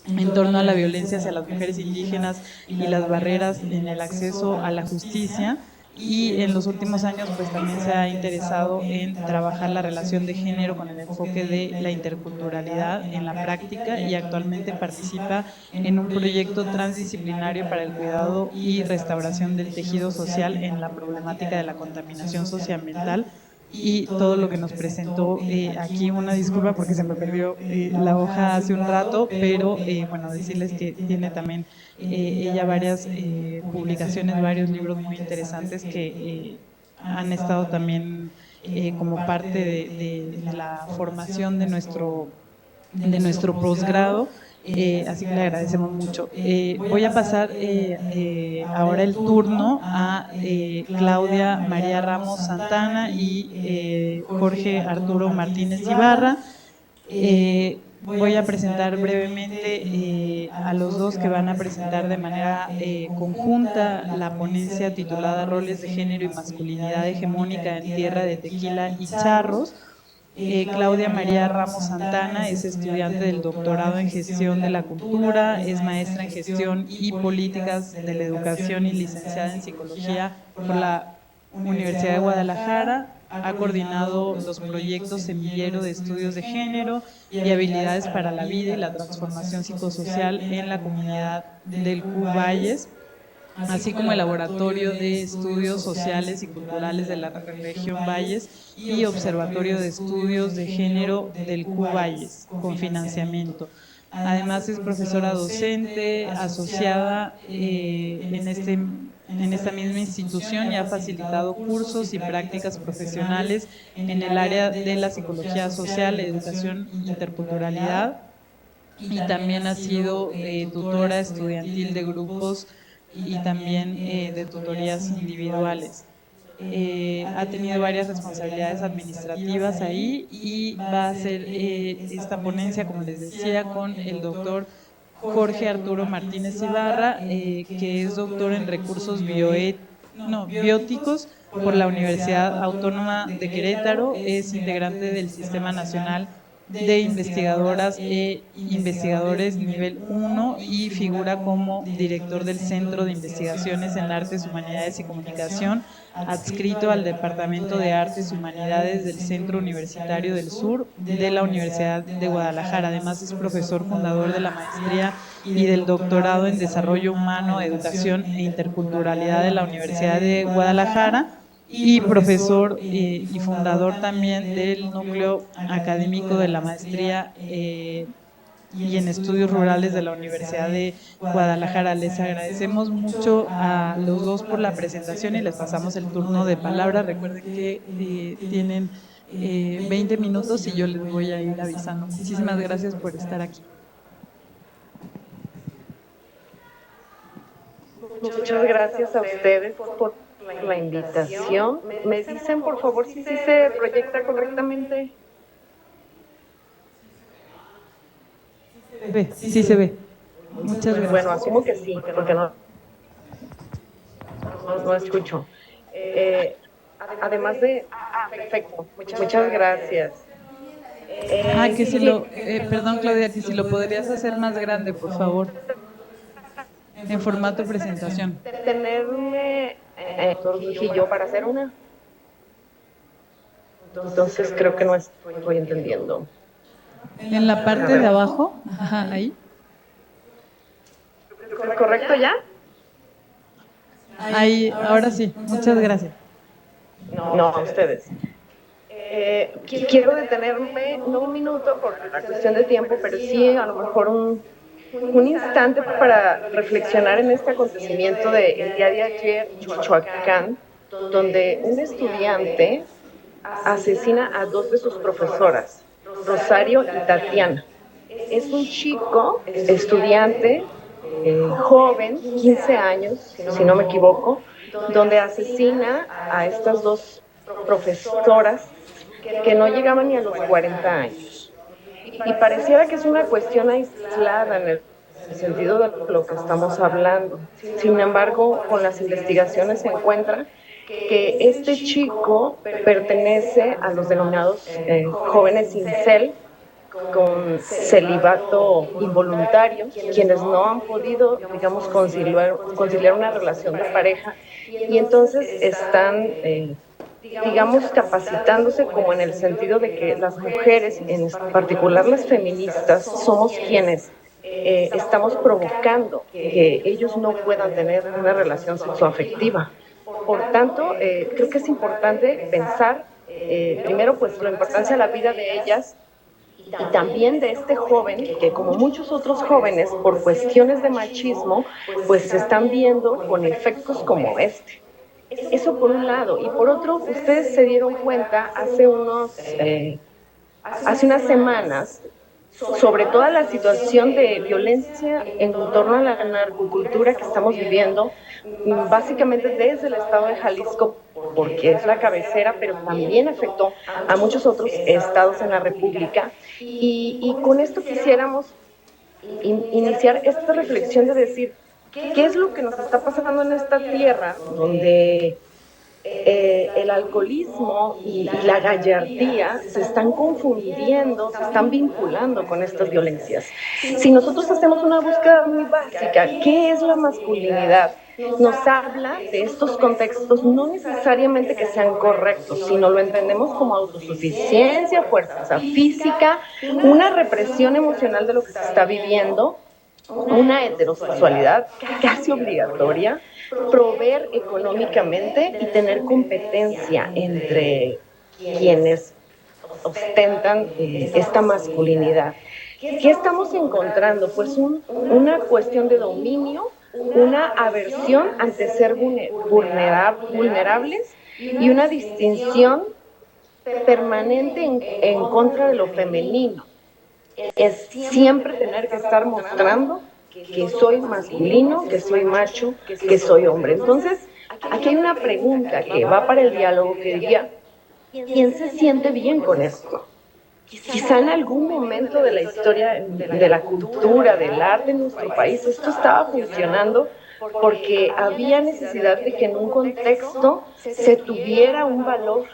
en torno a la violencia hacia las mujeres indígenas y las barreras en el acceso a la justicia. Y en los últimos años pues también se ha interesado en trabajar la relación de género con el enfoque de la interculturalidad en la práctica, y actualmente participa en un proyecto transdisciplinario para el cuidado y restauración del tejido social en la problemática de la contaminación socioambiental. Y todo lo que nos presentó aquí, una disculpa porque se me perdió la hoja hace un rato, pero bueno, decirles que tiene también ella varias publicaciones, varios libros muy interesantes que han estado también como parte de la formación de nuestro posgrado. Así que le agradecemos mucho. Voy a pasar ahora el turno a Claudia María Ramos Santana y Jorge Arturo Martínez Ibarra. Voy a presentar brevemente a los dos que van a presentar de manera conjunta la ponencia titulada Roles de Género y Masculinidad Hegemónica en Tierra de Tequila y Charros. Claudia María Ramos Santana es estudiante del doctorado en Gestión de la Cultura, es maestra en Gestión y Políticas de la Educación y licenciada en Psicología por la Universidad de Guadalajara. Ha coordinado los proyectos Semillero de Estudios de Género y Habilidades para la Vida y la Transformación Psicosocial en la comunidad del Q-Valles, así como el Laboratorio de Estudios Sociales y Culturales de la región Valles y Observatorio de Estudios de Género del Q-Valles, con financiamiento. Además es profesora docente asociada en esta misma institución, y ha facilitado cursos y prácticas profesionales en el área de la psicología social, educación e interculturalidad, y también ha sido tutora estudiantil de grupos y también de tutorías individuales. Ha tenido varias responsabilidades administrativas ahí, y va a hacer esta ponencia, como les decía, con el doctor Jorge Arturo Martínez Ibarra, que es doctor en recursos bióticos por la Universidad Autónoma de Querétaro, es integrante del Sistema Nacional de Investigadoras e Investigadores nivel 1 y figura como director del Centro de Investigaciones en Artes, Humanidades y Comunicación, adscrito al Departamento de Artes y Humanidades del Centro Universitario del Sur de la Universidad de Guadalajara. Además es profesor fundador de la maestría y del doctorado en Desarrollo Humano, Educación e Interculturalidad de la Universidad de Guadalajara, y profesor y fundador también del núcleo académico de la maestría y en estudios rurales de la Universidad de Guadalajara. Les agradecemos mucho a los dos por la presentación y les pasamos el turno de palabra. Recuerden que tienen 20 minutos y yo les voy a ir avisando. Muchísimas gracias por estar aquí. Muchas gracias a ustedes por la invitación. ¿Me dicen, por favor, si se proyecta correctamente? Sí se ve. Muchas gracias. Bueno, asumo que sí, porque no escucho. Además de... perfecto. Muchas gracias. Que si lo... perdón, Claudia, que si lo podrías hacer más grande, por favor. En formato presentación. Tenerme yo para hacer una. Entonces creo que no estoy entendiendo. En la parte de abajo, ajá, ahí. ¿Correcto ya? Ahí, ahora sí, muchas gracias. No, a ustedes. Quiero detenerme, no un minuto por la cuestión de tiempo, pero sí a lo mejor un instante para reflexionar en este acontecimiento del día de ayer en Michoacán, donde un estudiante asesina a dos de sus profesoras, Rosario y Tatiana. Es un chico, estudiante, joven, 15 años, si no me equivoco, donde asesina a estas dos profesoras que no llegaban ni a los 40 años. Y pareciera que es una cuestión aislada en el sentido de lo que estamos hablando. Sin embargo, con las investigaciones se encuentra que este chico pertenece a los denominados jóvenes incel, con celibato involuntario, quienes no han podido, digamos, conciliar una relación de pareja, y entonces están, digamos, capacitándose como en el sentido de que las mujeres, en particular las feministas, somos quienes estamos provocando que ellos no puedan tener una relación sexoafectiva. Por tanto, creo que es importante pensar, primero, pues, la importancia de la vida de ellas, y también de este joven, que como muchos otros jóvenes, por cuestiones de machismo, pues se están viendo con efectos como este. Eso por un lado. Y por otro, ustedes se dieron cuenta hace unas semanas sobre toda la situación de violencia en torno a la narcocultura que estamos viviendo, básicamente desde el estado de Jalisco, porque es la cabecera, pero también afectó a muchos otros estados en la República. Y con esto quisiéramos iniciar esta reflexión de decir, ¿qué es lo que nos está pasando en esta tierra donde el alcoholismo y la gallardía se están confundiendo, se están vinculando con estas violencias? Si nosotros hacemos una búsqueda muy básica, ¿qué es la masculinidad? Nos habla de estos contextos, no necesariamente que sean correctos, sino lo entendemos como autosuficiencia, fuerza física, una represión emocional de lo que se está viviendo, una heterosexualidad casi obligatoria, proveer económicamente y tener competencia entre quienes ostentan esta masculinidad. ¿Qué estamos encontrando? Pues una cuestión de dominio, una aversión ante ser vulnerables y una distinción permanente en contra de lo femenino. Es siempre tener que estar mostrando que soy masculino, que soy macho, que soy hombre. Entonces, aquí hay una pregunta que va para el diálogo, que diría, ¿quién se siente bien con esto? Quizá en algún momento de la historia, de la cultura, del arte en nuestro país, esto estaba funcionando porque había necesidad de que en un contexto se tuviera un valor,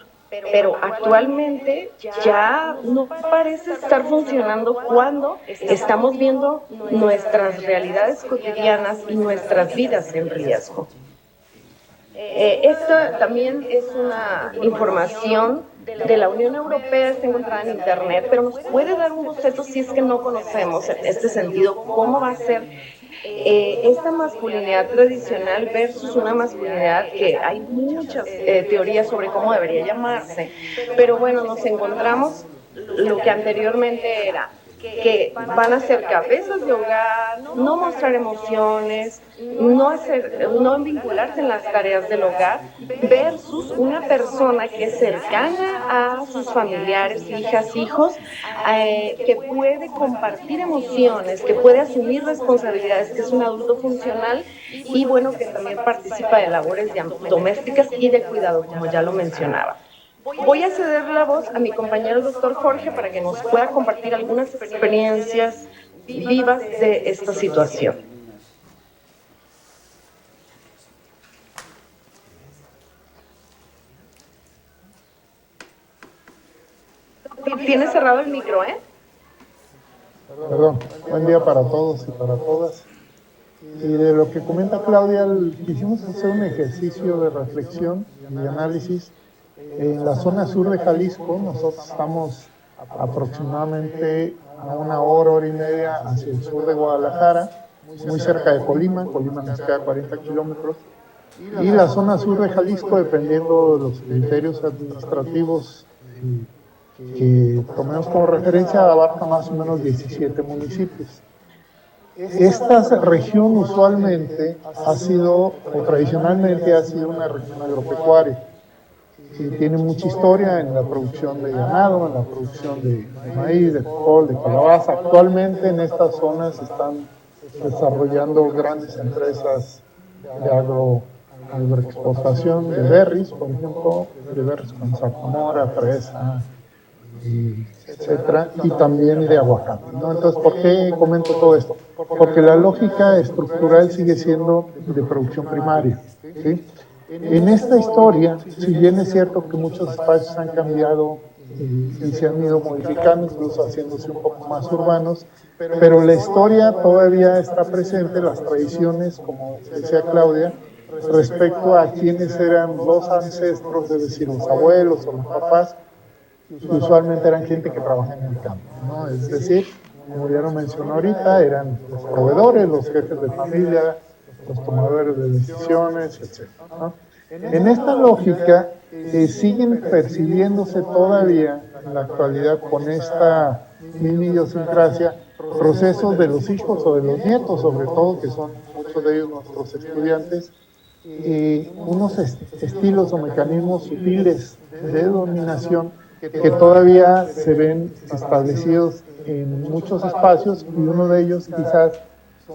pero actualmente ya no parece estar funcionando cuando estamos viendo nuestras realidades cotidianas y nuestras vidas en riesgo. Esto también es una información de la Unión Europea, está encontrada en Internet, pero nos puede dar un boceto si es que no conocemos en este sentido cómo va a ser esta masculinidad tradicional versus una masculinidad que hay muchas teorías sobre cómo debería llamarse, pero bueno, nos encontramos lo que anteriormente era que van a ser cabezas de hogar, no mostrar emociones, no vincularse en las tareas del hogar, versus una persona que es cercana a sus familiares, hijas, hijos, que puede compartir emociones, que puede asumir responsabilidades, que es un adulto funcional y bueno, que también participa de labores domésticas y de cuidado, como ya lo mencionaba. Voy a ceder la voz a mi compañero el doctor Jorge para que nos pueda compartir algunas experiencias vivas de esta situación. Tienes cerrado el micro, ¿eh? Perdón, buen día para todos y para todas. Y de lo que comenta Claudia, quisimos hacer un ejercicio de reflexión y de análisis. En la zona sur de Jalisco, nosotros estamos aproximadamente a 1 hora y media hacia el sur de Guadalajara, muy cerca de Colima. Colima nos queda 40 kilómetros. Y la zona sur de Jalisco, dependiendo de los criterios administrativos que tomemos como referencia, abarca más o menos 17 municipios. esta región usualmente ha sido, o tradicionalmente ha sido una región agropecuaria. Tiene mucha historia en la producción de ganado, en la producción de maíz, de frijol, de calabaza. Actualmente en estas zonas se están desarrollando grandes empresas de agroexportación de berries, por ejemplo, de berries con zarzamora, fresa, etcétera, y también de aguacate, ¿no? Entonces, ¿por qué comento todo esto? Porque la lógica estructural sigue siendo de producción primaria, ¿sí? En esta historia, si bien es cierto que muchos espacios han cambiado y se han ido modificando, incluso haciéndose un poco más urbanos, pero la historia todavía está presente, las tradiciones, como decía Claudia, respecto a quiénes eran los ancestros, es decir, los abuelos o los papás, que usualmente eran gente que trabajaba en el campo, ¿no? Es decir, como ya lo mencionó ahorita, eran los proveedores, los jefes de familia, los tomadores de decisiones, etc., ¿no? En esta lógica siguen percibiéndose todavía en la actualidad con esta misma idiosincrasia procesos de los hijos o de los nietos, sobre todo, que son muchos de ellos nuestros estudiantes, unos estilos o mecanismos sutiles de dominación que todavía se ven establecidos en muchos espacios, y uno de ellos quizás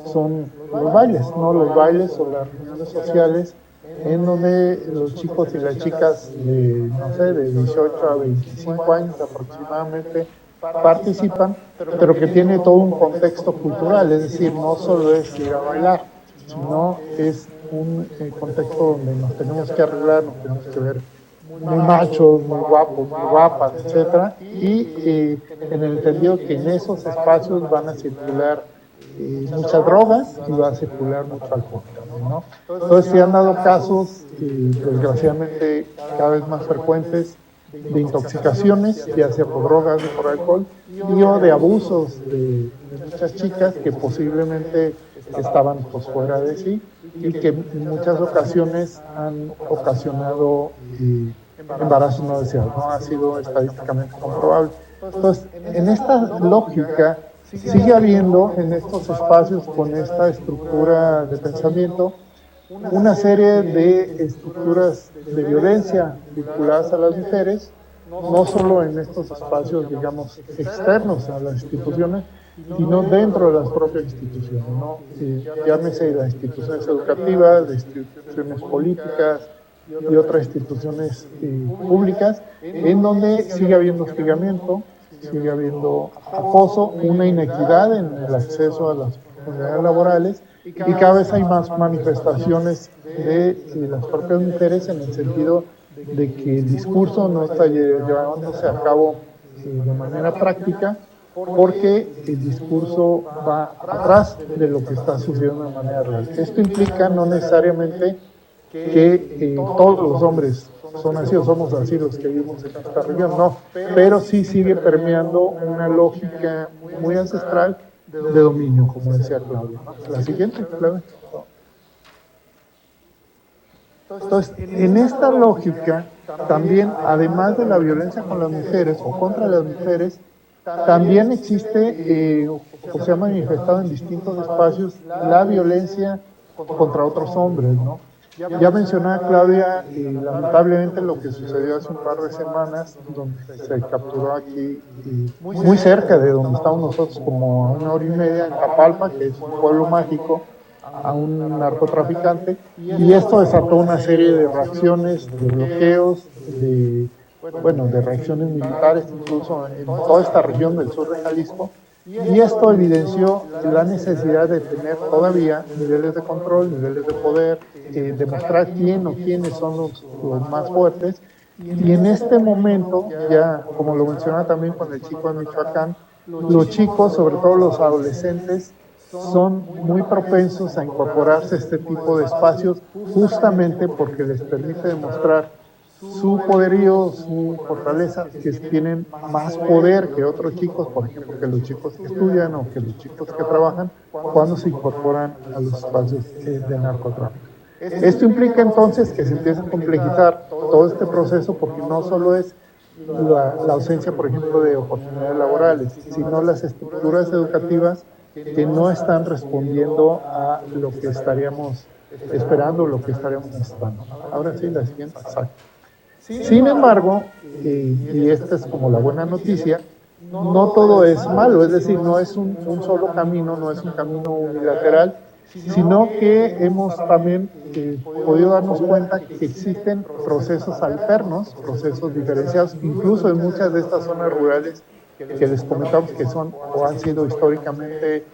son los bailes, ¿no? Los bailes o las reuniones sociales en donde los chicos y las chicas de, no sé, de 18 a 25 años aproximadamente participan, pero que tiene todo un contexto cultural, es decir, no solo es ir a bailar, sino es un contexto donde nos tenemos que arreglar, nos tenemos que ver muy machos, muy guapos, muy guapas, etcétera, y en el entendido que en esos espacios van a circular muchas drogas y va a circular mucho alcohol, ¿no? Entonces se han dado casos, desgraciadamente cada vez más frecuentes, de intoxicaciones, ya sea por drogas o por alcohol, y o de abusos de muchas chicas que posiblemente estaban pues fuera de sí y que en muchas ocasiones han ocasionado embarazos no deseados, ¿no? Ha sido estadísticamente comprobable. Entonces, en esta lógica, sigue habiendo en estos espacios con esta estructura de pensamiento una serie de estructuras de violencia vinculadas a las mujeres, no solo en estos espacios, digamos, externos a las instituciones, sino dentro de las propias instituciones, ¿no? Llámese las instituciones educativas, las instituciones políticas y otras instituciones públicas, en donde sigue habiendo hostigamiento, sigue habiendo acoso, una inequidad en el acceso a las oportunidades laborales, y cada vez hay más manifestaciones de las propias mujeres en el sentido de que el discurso no está llevándose a cabo de manera práctica, porque el discurso va atrás de lo que está sucediendo de manera real. Esto implica no necesariamente que todos los hombres son así o somos así los que vivimos en esta región, no, pero sí sigue permeando una lógica muy ancestral de dominio, como decía Claudia. La siguiente, Claudia. Entonces, en esta lógica, también, además de la violencia con las mujeres o contra las mujeres, también existe, o se ha manifestado en distintos espacios, la violencia contra otros hombres, ¿no? Ya mencionaba Claudia, lamentablemente, lo que sucedió hace un par de semanas, donde se capturó aquí, muy cerca de donde estamos nosotros, como a 1 hora y media, en Tapalpa, que es un pueblo mágico, a un narcotraficante, y esto desató una serie de reacciones, de bloqueos, de reacciones militares, incluso en toda esta región del sur de Jalisco, y esto evidenció la necesidad de tener todavía niveles de control, niveles de poder, demostrar quién o quiénes son los más fuertes, y en este momento, ya como lo mencionaba también con el chico de Michoacán, los chicos, sobre todo los adolescentes, son muy propensos a incorporarse a este tipo de espacios justamente porque les permite demostrar su poderío, su fortaleza, que tienen más poder que otros chicos, por ejemplo, que los chicos que estudian o que los chicos que trabajan, cuando se incorporan a los espacios de narcotráfico. Esto implica entonces que se empieza a complejizar todo este proceso, porque no solo es la ausencia, por ejemplo, de oportunidades laborales, sino las estructuras educativas que no están respondiendo a lo que estaríamos esperando, lo que estaríamos necesitando. Ahora sí, la siguiente. Exacto. Sin embargo, y esta es como la buena noticia, no todo es malo, es decir, no es un solo camino, no es un camino unilateral, sino que hemos también podido darnos cuenta que existen procesos alternos, procesos diferenciados, incluso en muchas de estas zonas rurales que les comentamos que son o han sido históricamente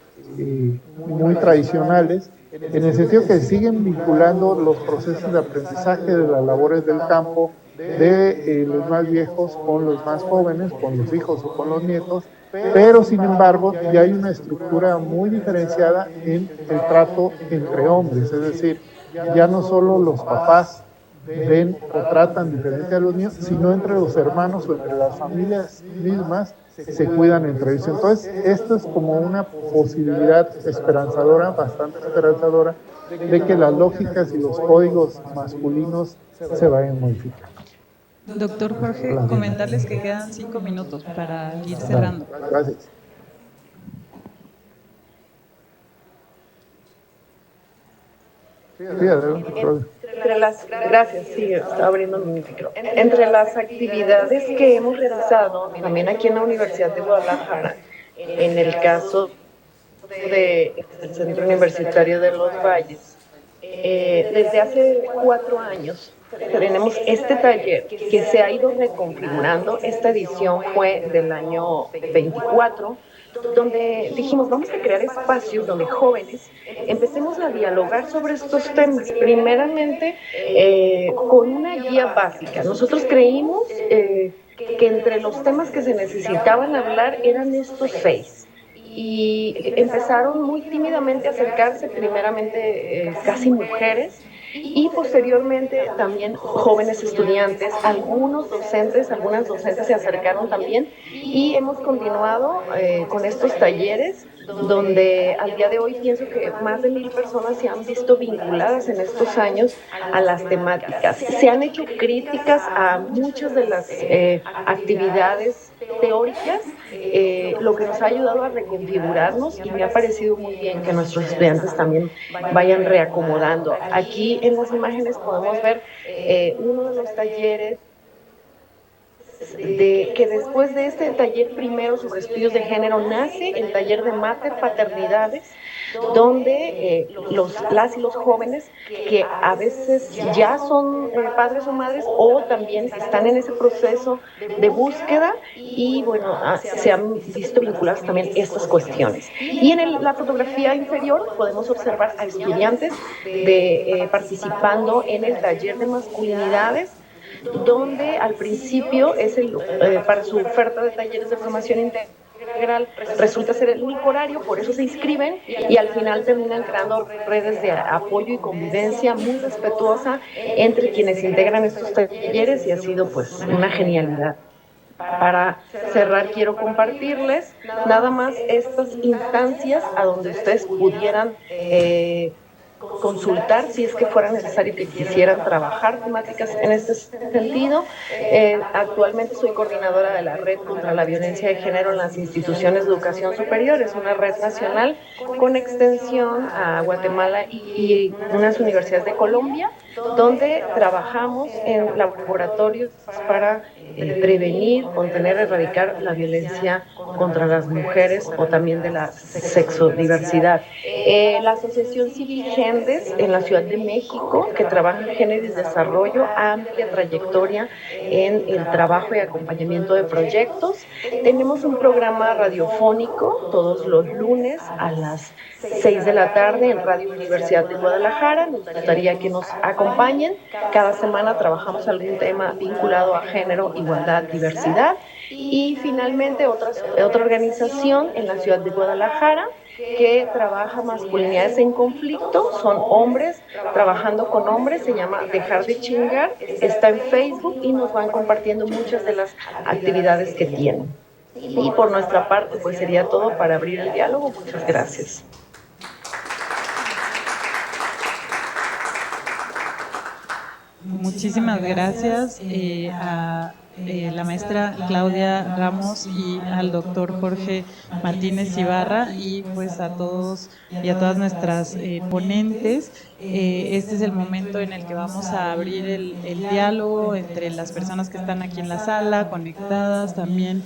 muy tradicionales, en el sentido que siguen vinculando los procesos de aprendizaje de las labores del campo, de los más viejos con los más jóvenes, con los hijos o con los nietos, pero sin embargo ya hay una estructura muy diferenciada en el trato entre hombres, es decir, ya no solo los papás ven o tratan diferente a los niños, sino entre los hermanos o entre las familias mismas se cuidan entre ellos. Entonces, esto es como una posibilidad esperanzadora, bastante esperanzadora, de que las lógicas y los códigos masculinos se vayan modificando. Doctor Jorge, comentarles que quedan 5 minutos para ir cerrando. Gracias. Sí, adelante, Gracias, sí, estaba abriendo mi micro. Entre las actividades que hemos realizado, también aquí en la Universidad de Guadalajara, en el caso del Centro Universitario de los Valles, desde hace 4 años tenemos este taller que se ha ido reconfigurando. Esta edición fue del año 24, donde dijimos, vamos a crear espacios donde jóvenes empecemos a dialogar sobre estos temas. Primeramente, con una guía básica. Nosotros creímos que entre los temas que se necesitaban hablar eran estos 6. Y empezaron muy tímidamente a acercarse, primeramente casi mujeres, y posteriormente también jóvenes estudiantes, algunas docentes se acercaron también, y hemos continuado con estos talleres donde al día de hoy pienso que más de 1000 personas se han visto vinculadas en estos años a las temáticas. Se han hecho críticas a muchas de las actividades teóricas, lo que nos ha ayudado a reconfigurarnos, y me ha parecido muy bien que nuestros estudiantes también vayan reacomodando. Aquí en las imágenes podemos ver uno de los talleres que después de este taller primero sobre estudios de género nace el taller de mater paternidades, donde las y los jóvenes que a veces ya son padres o madres o también están en ese proceso de búsqueda y bueno, se han visto vinculadas también estas cuestiones. Y en la fotografía inferior podemos observar a estudiantes participando en el taller de masculinidades, donde al principio es para su oferta de talleres de formación integral resulta ser el único horario, por eso se inscriben y al final terminan creando redes de apoyo y convivencia muy respetuosa entre quienes integran estos talleres, y ha sido pues una genialidad. Para cerrar, quiero compartirles nada más estas instancias a donde ustedes pudieran consultar si es que fuera necesario que quisieran trabajar temáticas en este sentido. Actualmente soy coordinadora de la Red contra la Violencia de Género en las Instituciones de Educación Superior. Es una red nacional con extensión a Guatemala y unas universidades de Colombia, donde trabajamos en laboratorios para prevenir, contener, erradicar la violencia contra las mujeres o también de la sexodiversidad. La Asociación Civil Gendes en la Ciudad de México, que trabaja en género y desarrollo, amplia trayectoria en el trabajo y acompañamiento de proyectos. Tenemos un programa radiofónico todos los lunes a las 6 de la tarde en Radio Universidad de Guadalajara. Nos gustaría que nos acompañen. Cada semana trabajamos algún tema vinculado a género, igualdad, diversidad. Y finalmente otra organización en la ciudad de Guadalajara que trabaja masculinidades en conflicto, son hombres trabajando con hombres, se llama Dejar de Chingar, está en Facebook y nos van compartiendo muchas de las actividades que tienen. Y por nuestra parte pues sería todo para abrir el diálogo. Muchas gracias. muchísimas gracias a la maestra Claudia Ramos y al doctor Jorge Martínez Ibarra, y pues a todos y a todas nuestras ponentes. Este es el momento en el que vamos a abrir el diálogo entre las personas que están aquí en la sala, conectadas, también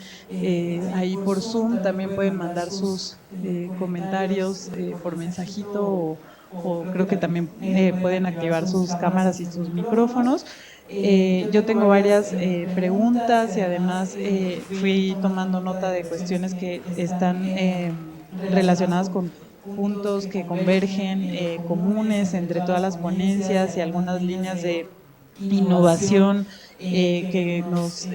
ahí por Zoom, también pueden mandar sus comentarios por mensajito o creo que también pueden activar sus cámaras y sus micrófonos. Yo tengo varias preguntas y además fui tomando nota de cuestiones que están relacionadas con puntos que convergen, comunes entre todas las ponencias y algunas líneas de innovación que nos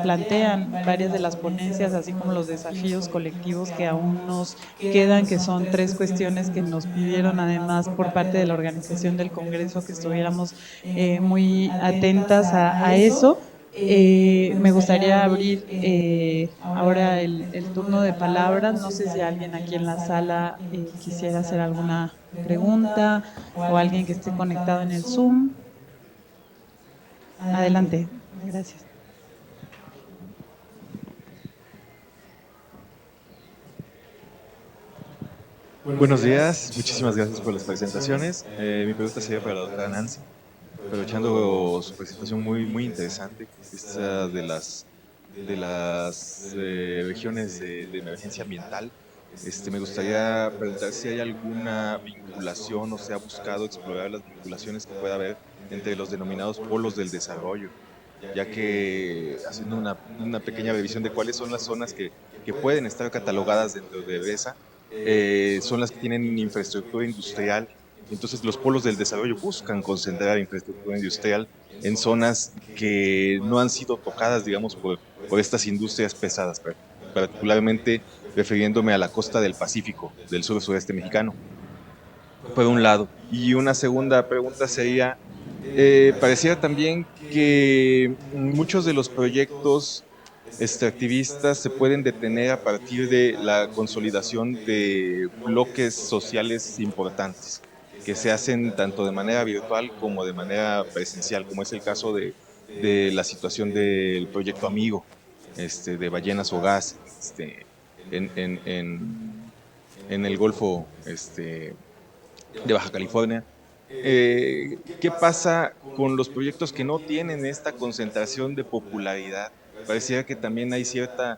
plantean varias de las ponencias, así como los desafíos colectivos que aún nos quedan, que son 3 cuestiones que nos pidieron además por parte de la organización del Congreso que estuviéramos muy atentas a eso. Me gustaría abrir ahora el turno de palabras. No sé si alguien aquí en la sala quisiera hacer alguna pregunta o alguien que esté conectado en el Zoom. Adelante, gracias. Buenos días, muchísimas gracias por las presentaciones. Mi pregunta sería para la doctora Nancy, aprovechando su presentación muy interesante, esta de las regiones de emergencia ambiental. Me gustaría preguntar si hay alguna vinculación o se ha buscado explorar las vinculaciones que pueda haber entre los denominados polos del desarrollo, ya que haciendo una pequeña revisión de cuáles son las zonas que pueden estar catalogadas dentro de BESA, son las que tienen infraestructura industrial. Entonces los polos del desarrollo buscan concentrar infraestructura industrial en zonas que no han sido tocadas, digamos, por estas industrias pesadas, particularmente refiriéndome a la costa del Pacífico, del sur-sureste mexicano, por un lado. Y una segunda pregunta sería, pareciera también que muchos de los proyectos extractivistas se pueden detener a partir de la consolidación de bloques sociales importantes, que se hacen tanto de manera virtual como de manera presencial, como es el caso de la situación del proyecto Amigo, de Ballenas o Gas, en el Golfo de Baja California. ¿Qué pasa con los proyectos que no tienen esta concentración de popularidad? Pareciera que también hay cierta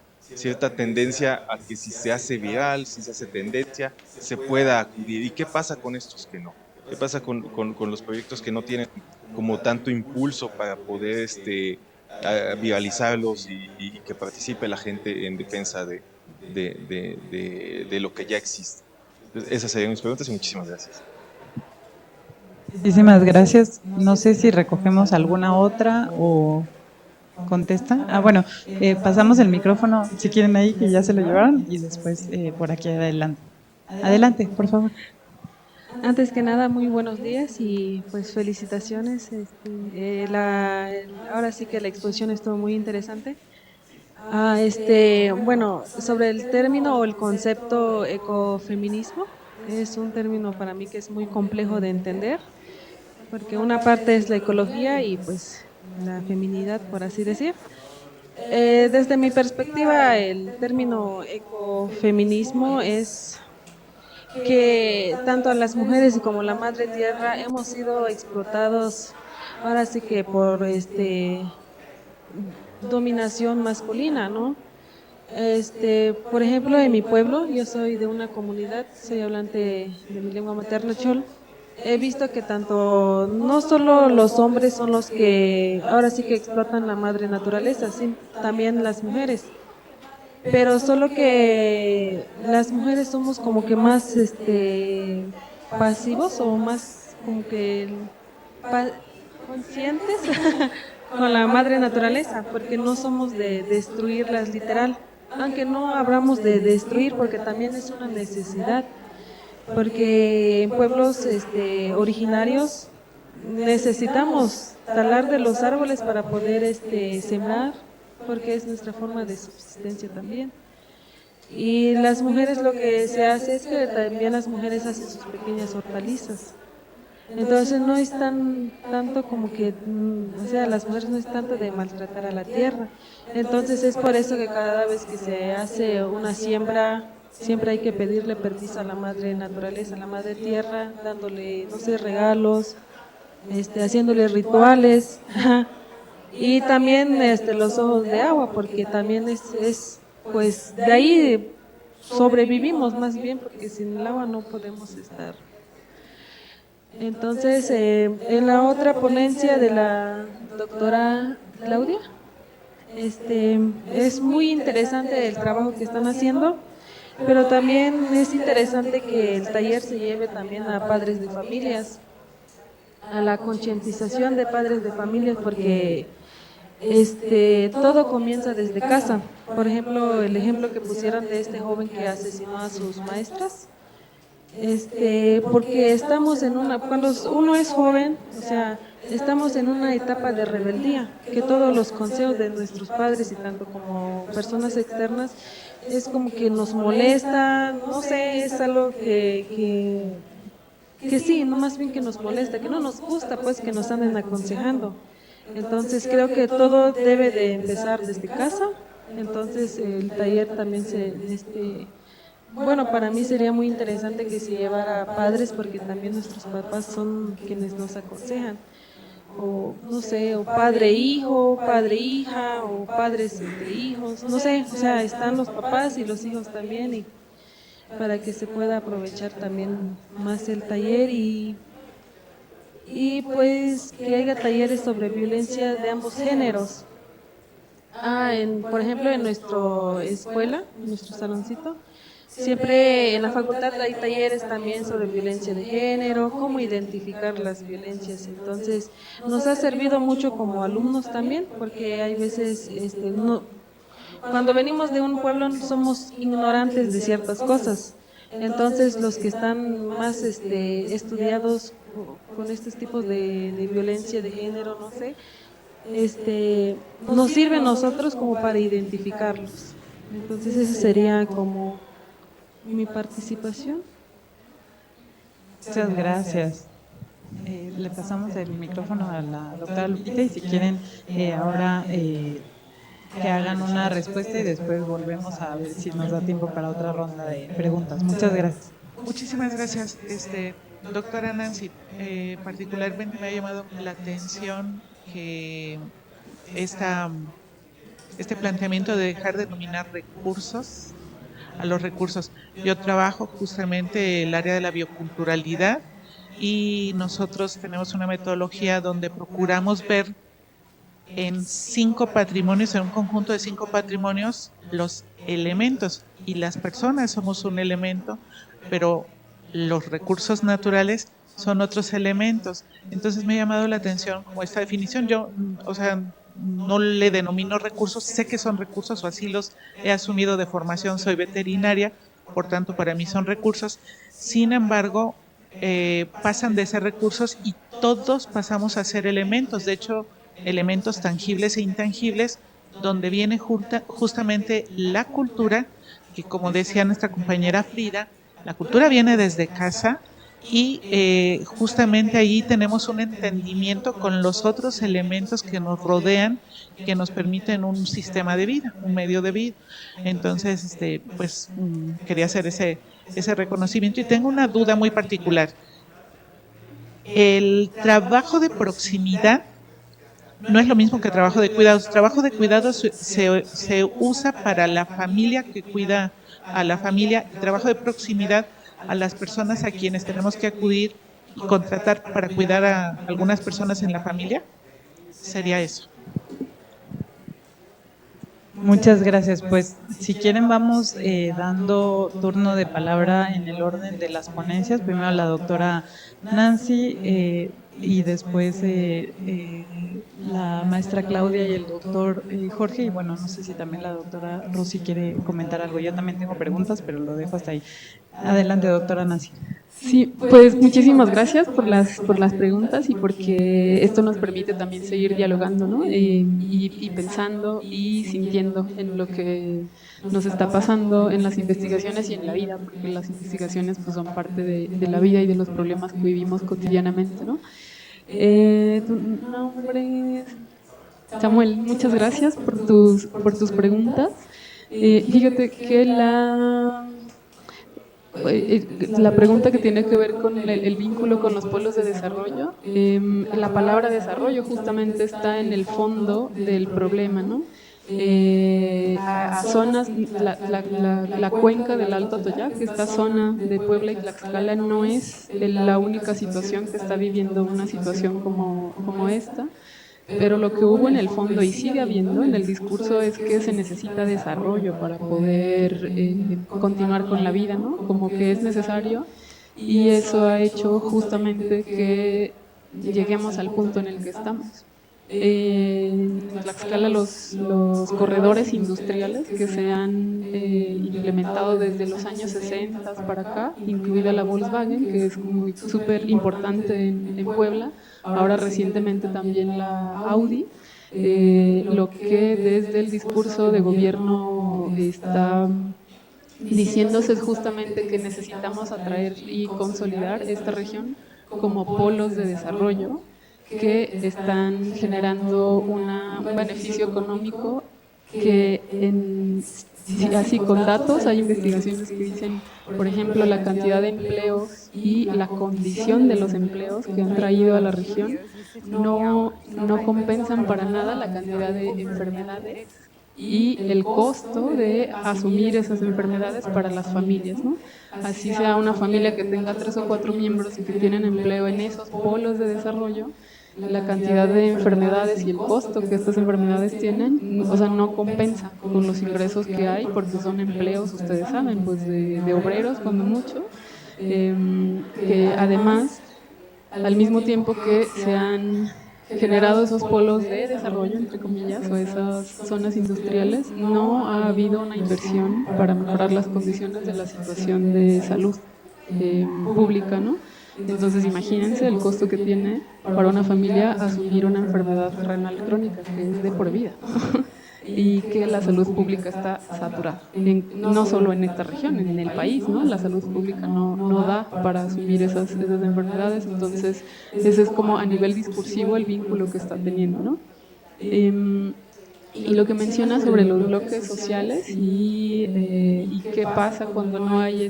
tendencia a que si se hace viral, si se hace tendencia, se pueda acudir. ¿Y qué pasa con estos que no? ¿Qué pasa con los proyectos que no tienen como tanto impulso para poder viralizarlos y que participe la gente en defensa de lo que ya existe? Entonces, esas serían mis preguntas y muchísimas gracias. Muchísimas gracias. No sé si recogemos alguna otra o contesta. Bueno, pasamos el micrófono, si quieren ahí, que ya se lo llevaron, y después por aquí adelante. Adelante, por favor. Antes que nada, muy buenos días y pues felicitaciones. Ahora sí que la exposición estuvo muy interesante. Bueno, sobre el término o el concepto ecofeminismo, es un término para mí que es muy complejo de entender, porque una parte es la ecología y pues la feminidad, por así decir. Desde mi perspectiva, el término ecofeminismo es que tanto las mujeres como la madre tierra hemos sido explotados ahora sí que por dominación masculina, ¿no? Por ejemplo, en mi pueblo, yo soy de una comunidad, soy hablante de mi lengua materna chol. He visto que tanto, no solo los hombres son los que ahora sí que explotan la madre naturaleza, sino también las mujeres. Pero solo que las mujeres somos como que más pasivos o más como que conscientes con la madre naturaleza, porque no somos de destruirlas literal, aunque no hablamos de destruir porque también es una necesidad, porque en pueblos originarios necesitamos talar de los árboles para poder sembrar, porque es nuestra forma de subsistencia también. Y las mujeres lo que se hace es que también las mujeres hacen sus pequeñas hortalizas. Entonces no es tanto como que, o sea, las mujeres no es tanto de maltratar a la tierra. Entonces es por eso que cada vez que se hace una siembra, siempre hay que pedirle permiso a la madre naturaleza, a la madre tierra, dándole, no sé, regalos, haciéndole rituales. Y también los ojos de agua, porque también pues de ahí sobrevivimos más bien, porque sin el agua no podemos estar. Entonces, en la otra ponencia de la doctora Claudia, es muy interesante el trabajo que están haciendo, pero también es interesante que el taller se lleve también a padres de familias, a la concientización de padres de familias, porque todo comienza desde casa. Por ejemplo, el ejemplo que pusieron de este joven que asesinó a sus maestras, porque estamos cuando uno es joven, o sea, estamos en una etapa de rebeldía, que todos los consejos de nuestros padres y tanto como personas externas es como que nos molesta, no sé, es algo que sí, no, más bien que nos molesta, que no nos gusta pues que nos anden aconsejando. Entonces creo que todo debe de empezar desde casa. Entonces el taller también bueno, para mí sería muy interesante que se llevara a padres, porque también nuestros papás son quienes nos aconsejan, o no sé, o padre-hijo, padre-hija, o padres entre hijos, no sé, o sea, están los papás y los hijos también, y para que se pueda aprovechar también más el taller y pues que haya talleres sobre violencia de ambos géneros. Por ejemplo, en nuestra escuela, en nuestro saloncito, siempre en la facultad hay talleres también sobre violencia de género, cómo identificar las violencias. Entonces, nos ha servido mucho como alumnos también, porque hay veces, cuando venimos de un pueblo somos ignorantes de ciertas cosas. Entonces, los que están más estudiados con estos tipos de violencia de género, no sé, nos sirve a nosotros como para identificarlos. Entonces, esa sería como mi participación. Muchas gracias. Le pasamos el micrófono a la doctora Lupita y si quieren ahora que hagan una respuesta y después volvemos a ver si nos da tiempo para otra ronda de preguntas. Muchas gracias. Muchísimas gracias, doctora Nancy. Particularmente me ha llamado la atención que este planteamiento de dejar de nominar recursos a los recursos. Yo trabajo justamente el área de la bioculturalidad y nosotros tenemos una metodología donde procuramos ver en 5 patrimonios, en un conjunto de 5 patrimonios, los elementos, y las personas somos un elemento, pero los recursos naturales son otros elementos. Entonces me ha llamado la atención como esta definición. Yo, o sea, no le denomino recursos, sé que son recursos o así los he asumido de formación, soy veterinaria, por tanto para mí son recursos. Sin embargo, pasan de ser recursos y todos pasamos a ser elementos, de hecho elementos tangibles e intangibles, donde viene justamente la cultura, que como decía nuestra compañera Frida, la cultura viene desde casa y justamente ahí tenemos un entendimiento con los otros elementos que nos rodean, que nos permiten un sistema de vida, un medio de vida. Entonces, pues quería hacer ese reconocimiento y tengo una duda muy particular. El trabajo de proximidad no es lo mismo que trabajo de cuidados. Trabajo de cuidados se usa para la familia que cuida a la familia, y trabajo de proximidad a las personas a quienes tenemos que acudir y contratar para cuidar a algunas personas en la familia. Sería eso. Muchas gracias. Pues si quieren vamos dando turno de palabra en el orden de las ponencias. Primero la doctora Nancy y después la maestra Claudia y el doctor Jorge. Y bueno, no sé si también la doctora Rosy quiere comentar algo. Yo también tengo preguntas, pero lo dejo hasta ahí. Adelante, doctora Nancy. Sí, pues muchísimas gracias por las preguntas y porque esto nos permite también seguir dialogando, ¿no? Y pensando y sintiendo en lo que nos está pasando en las investigaciones y en la vida, porque las investigaciones pues son parte de la vida y de los problemas que vivimos cotidianamente, ¿no? Tu nombre es Samuel, muchas gracias por tus preguntas. Fíjate que la pregunta que tiene que ver con el vínculo con los pueblos de desarrollo, la palabra desarrollo justamente está en el fondo del problema, ¿no? A zonas, la cuenca del Alto Atoyac, esta zona de Puebla y Tlaxcala, no es la única situación que está viviendo una situación como esta. Pero lo que hubo en el fondo y sigue habiendo en el discurso es que se necesita desarrollo para poder continuar con la vida, ¿no? Como que es necesario, y eso ha hecho justamente que lleguemos al punto en el que estamos. En Tlaxcala los corredores industriales que se han implementado desde los años 60 para acá, incluida la Volkswagen, que es súper importante en Puebla, ahora recientemente también la Audi, lo que desde el discurso de gobierno está diciéndose es justamente que necesitamos atraer y consolidar esta región como polos de desarrollo que están generando un beneficio económico que así con datos hay investigaciones que dicen, por ejemplo, la cantidad de empleos y la condición de los empleos que han traído a la región no compensan para nada la cantidad de enfermedades y el costo de asumir esas enfermedades para las familias, ¿no? Así sea una familia que tenga 3 o 4 miembros y que tienen empleo en esos polos de desarrollo, la cantidad de enfermedades y el costo que estas enfermedades tienen, o sea, no compensa con los ingresos que hay, porque son empleos, ustedes saben, pues de obreros cuando mucho, que además, al mismo tiempo que se han generado esos polos de desarrollo, entre comillas, o esas zonas industriales, no ha habido una inversión para mejorar las condiciones de la situación de salud pública, ¿no? Entonces imagínense el costo que tiene para una familia asumir una enfermedad renal crónica que es de por vida y que la salud pública está saturada, no solo en esta región, en el país, ¿no? La salud pública no da para asumir esas enfermedades, entonces ese es como a nivel discursivo el vínculo que está teniendo, ¿no? Y lo que menciona sobre los bloques sociales y qué pasa cuando no hay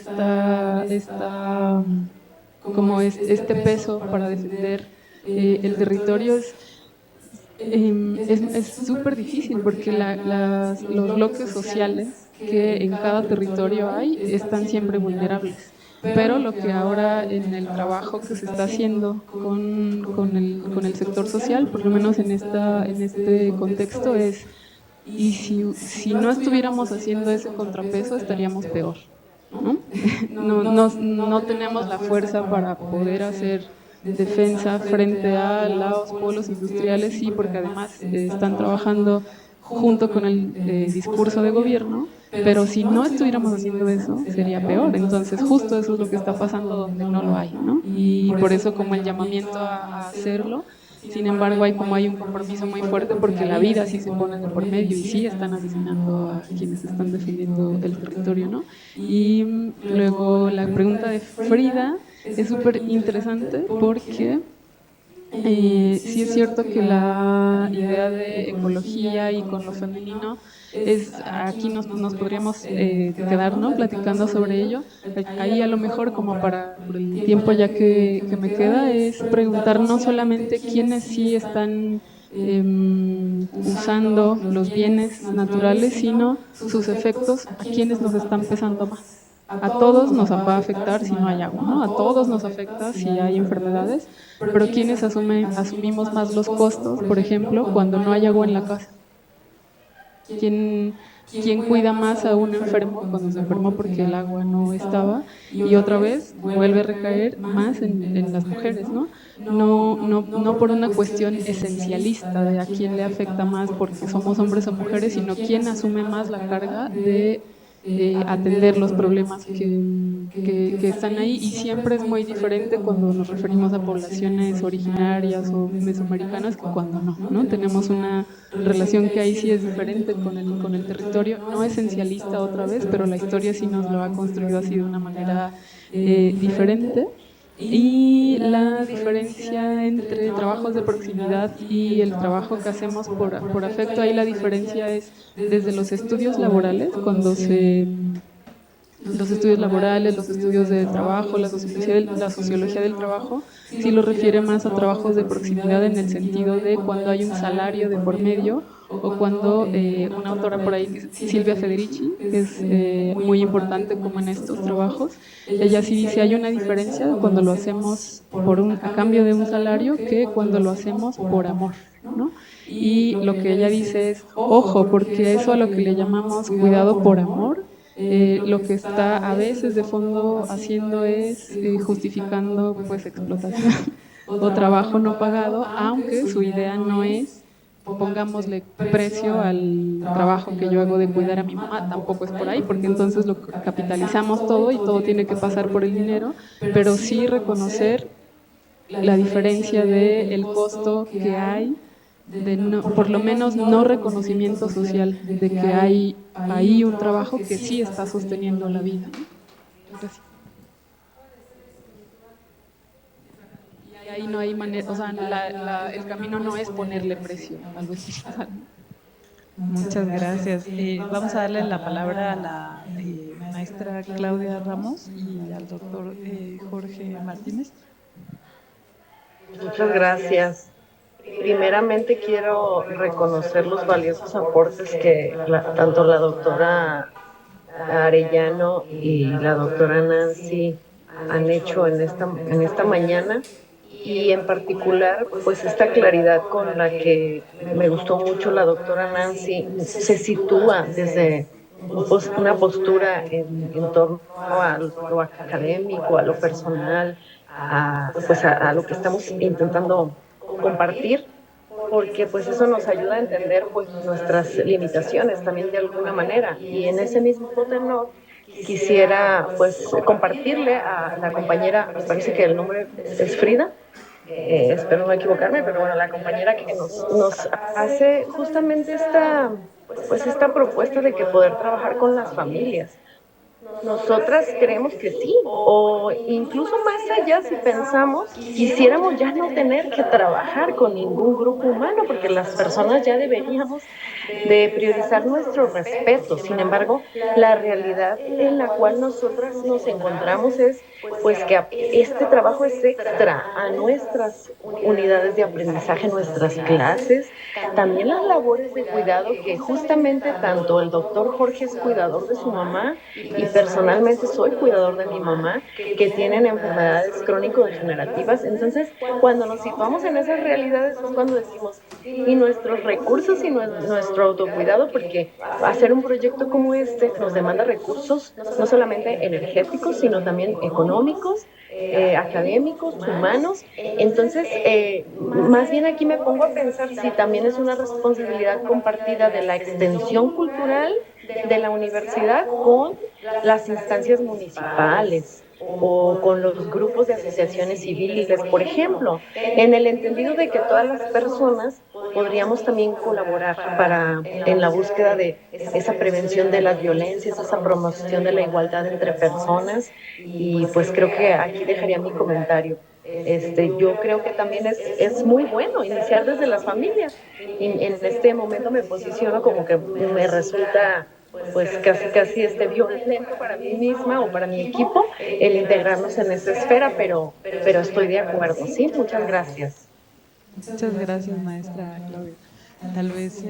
este peso para defender el territorio es súper difícil porque los bloques sociales que en cada territorio hay están siempre vulnerables. Pero lo que ahora en el trabajo que se está haciendo con el sector social, por lo menos en este contexto, es, y si no estuviéramos haciendo ese contrapeso estaríamos peor. No tenemos la fuerza para poder hacer defensa frente a los polos industriales, sí, porque además están trabajando junto con el discurso de gobierno, pero si no estuviéramos haciendo eso sería peor. Entonces justo eso es lo que está pasando donde no lo hay, ¿no? Y por eso como el llamamiento a hacerlo. Sin embargo, hay un compromiso muy fuerte porque la vida sí se pone de por medio y sí están asesinando a quienes están defendiendo el territorio, ¿no? Y luego la pregunta de Frida es súper interesante porque sí es cierto que la idea de ecología y con lo femenino aquí nos podríamos quedar, ¿no? Platicando sobre ello. Ahí a lo mejor como por el tiempo ya que me queda es preguntar no solamente quiénes sí están usando los bienes naturales, sino sus efectos, a quienes nos están pesando más. A todos nos va a afectar si no hay agua, ¿no? A todos nos afecta si hay enfermedades, pero quienes asumimos más los costos, por ejemplo, cuando no hay agua en la casa. ¿Quién cuida más a un enfermo cuando se enfermó porque el agua no estaba? Y otra vez vuelve a recaer más en las mujeres, ¿no? No por una cuestión esencialista de a quién le afecta más porque somos hombres o mujeres, sino quién asume más la carga de atender los problemas que están ahí, y siempre es muy diferente cuando nos referimos a poblaciones originarias o mesoamericanas que cuando no, ¿no? Tenemos una relación que ahí sí es diferente con el territorio, no esencialista otra vez, pero la historia sí nos lo ha construido así de una manera diferente. Y la diferencia entre trabajos de proximidad y el trabajo que hacemos por afecto, ahí la diferencia es desde los estudios laborales, los estudios laborales, los estudios de trabajo, la sociología del trabajo, sí lo refiere más a trabajos de proximidad en el sentido de cuando hay un salario de por medio, o cuando una autora por ahí, Silvia Federici, que es muy importante como en estos trabajos, ella sí dice hay una diferencia cuando lo hacemos a cambio de un salario que cuando lo hacemos por amor, ¿no? Y lo que ella dice es, ojo, porque eso a lo que le llamamos cuidado por amor, lo que está a veces de fondo haciendo es justificando pues explotación o trabajo no pagado, aunque su idea no es pongámosle precio al trabajo que yo hago de cuidar a mi mamá, tampoco es por ahí, porque entonces lo capitalizamos todo y todo tiene que pasar por el dinero, pero sí reconocer la diferencia del costo que hay, por lo menos no reconocimiento social, de que hay ahí un trabajo que sí está sosteniendo la vida. Gracias. Y ahí no hay manera, o sea, el camino no es ponerle precio a algo así. Muchas gracias. Vamos a darle la palabra a la maestra Claudia Ramos y al doctor Jorge Martínez. Muchas gracias. Primeramente quiero reconocer los valiosos aportes que tanto la doctora Arellano y la doctora Nancy han hecho en esta mañana, y en particular pues esta claridad con la que me gustó mucho la doctora Nancy se sitúa desde una postura en torno a lo académico, a lo personal, a lo que estamos intentando compartir, porque pues eso nos ayuda a entender pues nuestras limitaciones también de alguna manera. Y en ese mismo tenor quisiera pues compartirle a la compañera, me parece que el nombre es Frida, espero no equivocarme, pero bueno, la compañera que nos hace justamente esta propuesta de que poder trabajar con las familias. Nosotras creemos que sí, o incluso más allá, si pensamos, quisiéramos ya no tener que trabajar con ningún grupo humano, porque las personas ya deberíamos de priorizar nuestro respeto. Sin embargo, la realidad en la cual nosotras nos encontramos es pues que este trabajo es extra a nuestras unidades de aprendizaje, nuestras clases, también las labores de cuidado, que justamente tanto el doctor Jorge es cuidador de su mamá y personalmente soy cuidador de mi mamá, que tienen enfermedades crónico-degenerativas. Entonces, cuando nos situamos en esas realidades es cuando decimos, y nuestros recursos y nuestro autocuidado, porque hacer un proyecto como este nos demanda recursos no solamente energéticos, sino también económicos, académicos, humanos. Entonces, más bien aquí me pongo a pensar si también es una responsabilidad compartida de la extensión cultural de la universidad con las instancias municipales o con los grupos de asociaciones civiles, por ejemplo, en el entendido de que todas las personas podríamos también colaborar en la búsqueda de esa prevención de las violencias, esa promoción de la igualdad entre personas. Y pues creo que aquí dejaría mi comentario. Yo creo que también es muy bueno iniciar desde las familias. Y en este momento me posiciono como que me resulta pues casi violento para mí misma o para mi equipo el integrarnos en esa esfera, pero estoy de acuerdo. Sí, muchas gracias. Muchas gracias, maestra Claudia. Tal vez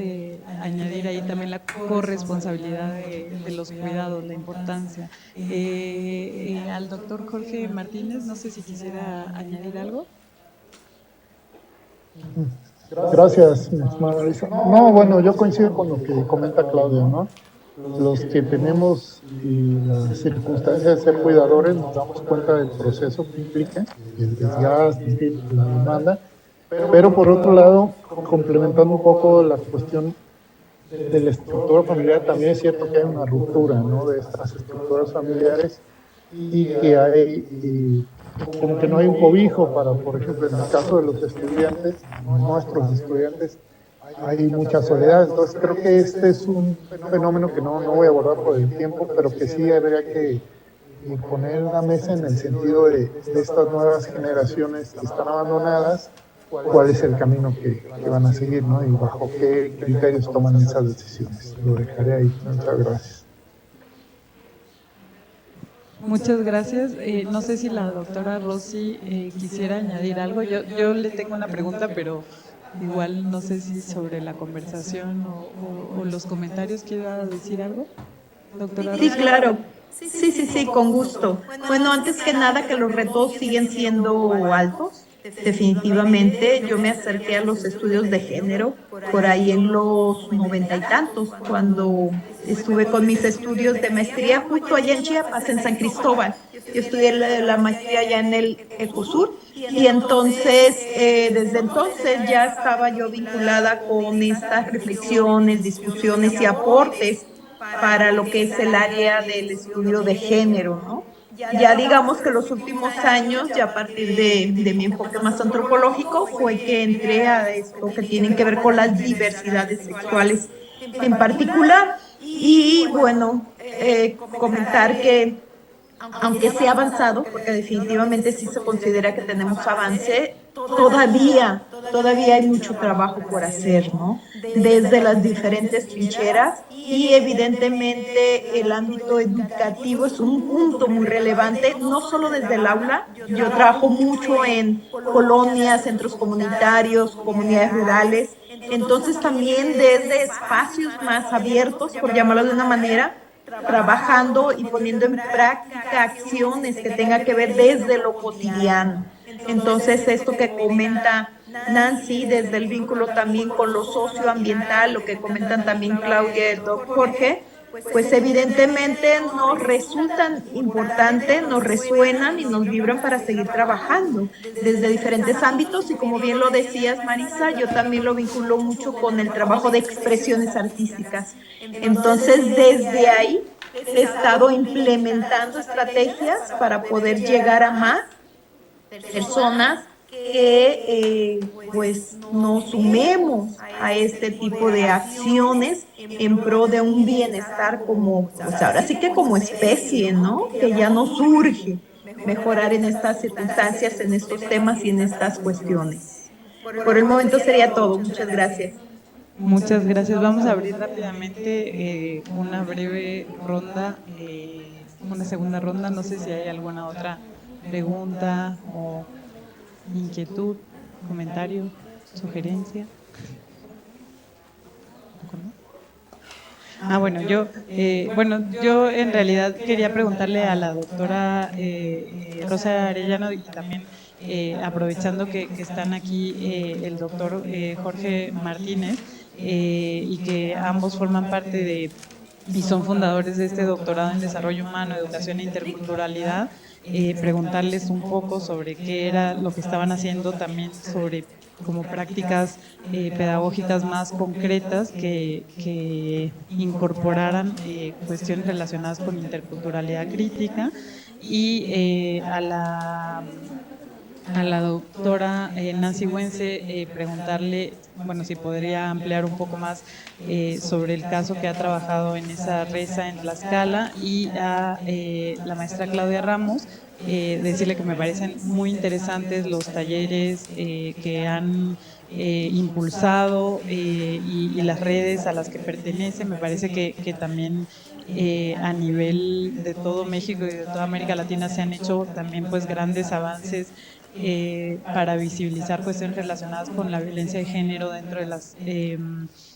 añadir ahí también la corresponsabilidad de los cuidados, la importancia. Al doctor Jorge Martínez, no sé si quisiera añadir algo. Gracias, mi estimada Marisa. No, bueno, yo coincido con lo que comenta Claudia, ¿no? Los que tenemos las circunstancias de ser cuidadores nos damos cuenta del proceso que implica, el desgaste, la demanda, pero por otro lado, complementando un poco la cuestión de la estructura familiar, también es cierto que hay una ruptura, ¿no?, de estas estructuras familiares y que hay, como que no hay un cobijo para, por ejemplo, en el caso de los estudiantes, nuestros estudiantes, hay mucha soledad. Entonces creo que este es un fenómeno que no voy a abordar por el tiempo, pero que sí habría que poner en la mesa en el sentido de estas nuevas generaciones que están abandonadas, cuál es el camino que van a seguir, ¿no?, y bajo qué criterios toman esas decisiones. Lo dejaré ahí. Muchas gracias. Muchas gracias. No sé si la doctora Rossi quisiera añadir algo. Yo le tengo una pregunta, pero igual no sé si sobre la conversación o los comentarios quiera decir algo. Doctora Sí, Rossi. claro. Sí, con gusto. Bueno, antes que nada, que los retos siguen siendo altos. Definitivamente, yo me acerqué a los estudios de género por ahí en los 90 y tantos, cuando estuve con mis estudios de maestría justo allá en Chiapas, en San Cristóbal. Yo estudié la maestría allá en el Ecosur y entonces, desde entonces ya estaba yo vinculada con estas reflexiones, discusiones y aportes para lo que es el área del estudio de género, ¿no? Ya digamos que los últimos años, ya a partir de mi enfoque más antropológico, fue que entré a esto que tienen que ver con las diversidades sexuales en particular. Y bueno, comentar que aunque se ha avanzado, porque definitivamente sí se considera que tenemos avance, todavía hay mucho trabajo por hacer, ¿no? Desde las diferentes trincheras y evidentemente el ámbito educativo es un punto muy relevante, no solo desde el aula. Yo trabajo mucho en colonias, centros comunitarios, comunidades rurales, entonces también desde espacios más abiertos, por llamarlo de una manera, trabajando y poniendo en práctica acciones que tengan que ver desde lo cotidiano. Entonces, esto que comenta Nancy, desde el vínculo también con lo socioambiental, lo que comentan también Claudia y el doctor Jorge, pues evidentemente nos resultan importantes, nos resuenan y nos vibran para seguir trabajando desde diferentes ámbitos y como bien lo decías, Marisa, yo también lo vinculo mucho con el trabajo de expresiones artísticas. Entonces, desde ahí he estado implementando estrategias para poder llegar a más personas que pues nos sumemos a este tipo de acciones en pro de un bienestar como, pues ahora sí que como especie, ¿no? Que ya nos urge mejorar en estas circunstancias, en estos temas y en estas cuestiones. Por el momento sería todo. Muchas gracias. Muchas gracias. Vamos a abrir rápidamente una breve ronda, una segunda ronda. No sé si hay alguna otra pregunta o inquietud, comentario, sugerencia. Bueno, yo en realidad quería preguntarle a la doctora Rosa Arellano y también aprovechando que están aquí el doctor Jorge Martínez y que ambos forman parte y son fundadores de este doctorado en Desarrollo Humano, Educación e Interculturalidad, preguntarles un poco sobre qué era lo que estaban haciendo también sobre como prácticas pedagógicas más concretas que incorporaran cuestiones relacionadas con interculturalidad crítica y a la doctora Nancy Güense preguntarle, bueno, si podría ampliar un poco más sobre el caso que ha trabajado en esa reza en Tlaxcala y a la maestra Claudia Ramos, decirle que me parecen muy interesantes los talleres que han impulsado y las redes a las que pertenece. Me parece que también a nivel de todo México y de toda América Latina se han hecho también pues grandes avances para visibilizar cuestiones relacionadas con la violencia de género dentro de las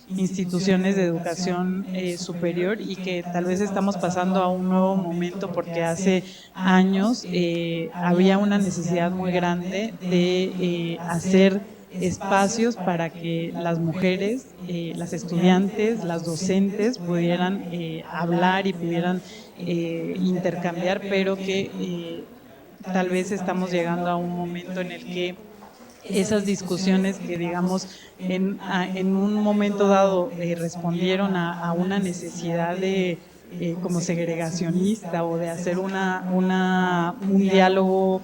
instituciones de educación superior y que tal vez estamos pasando a un nuevo momento porque hace años había una necesidad muy grande de hacer espacios para que las mujeres, las estudiantes, las docentes pudieran hablar y pudieran intercambiar, pero que tal vez estamos llegando a un momento en el que esas discusiones que, digamos, en un momento dado respondieron a una necesidad de como segregacionista o de hacer un diálogo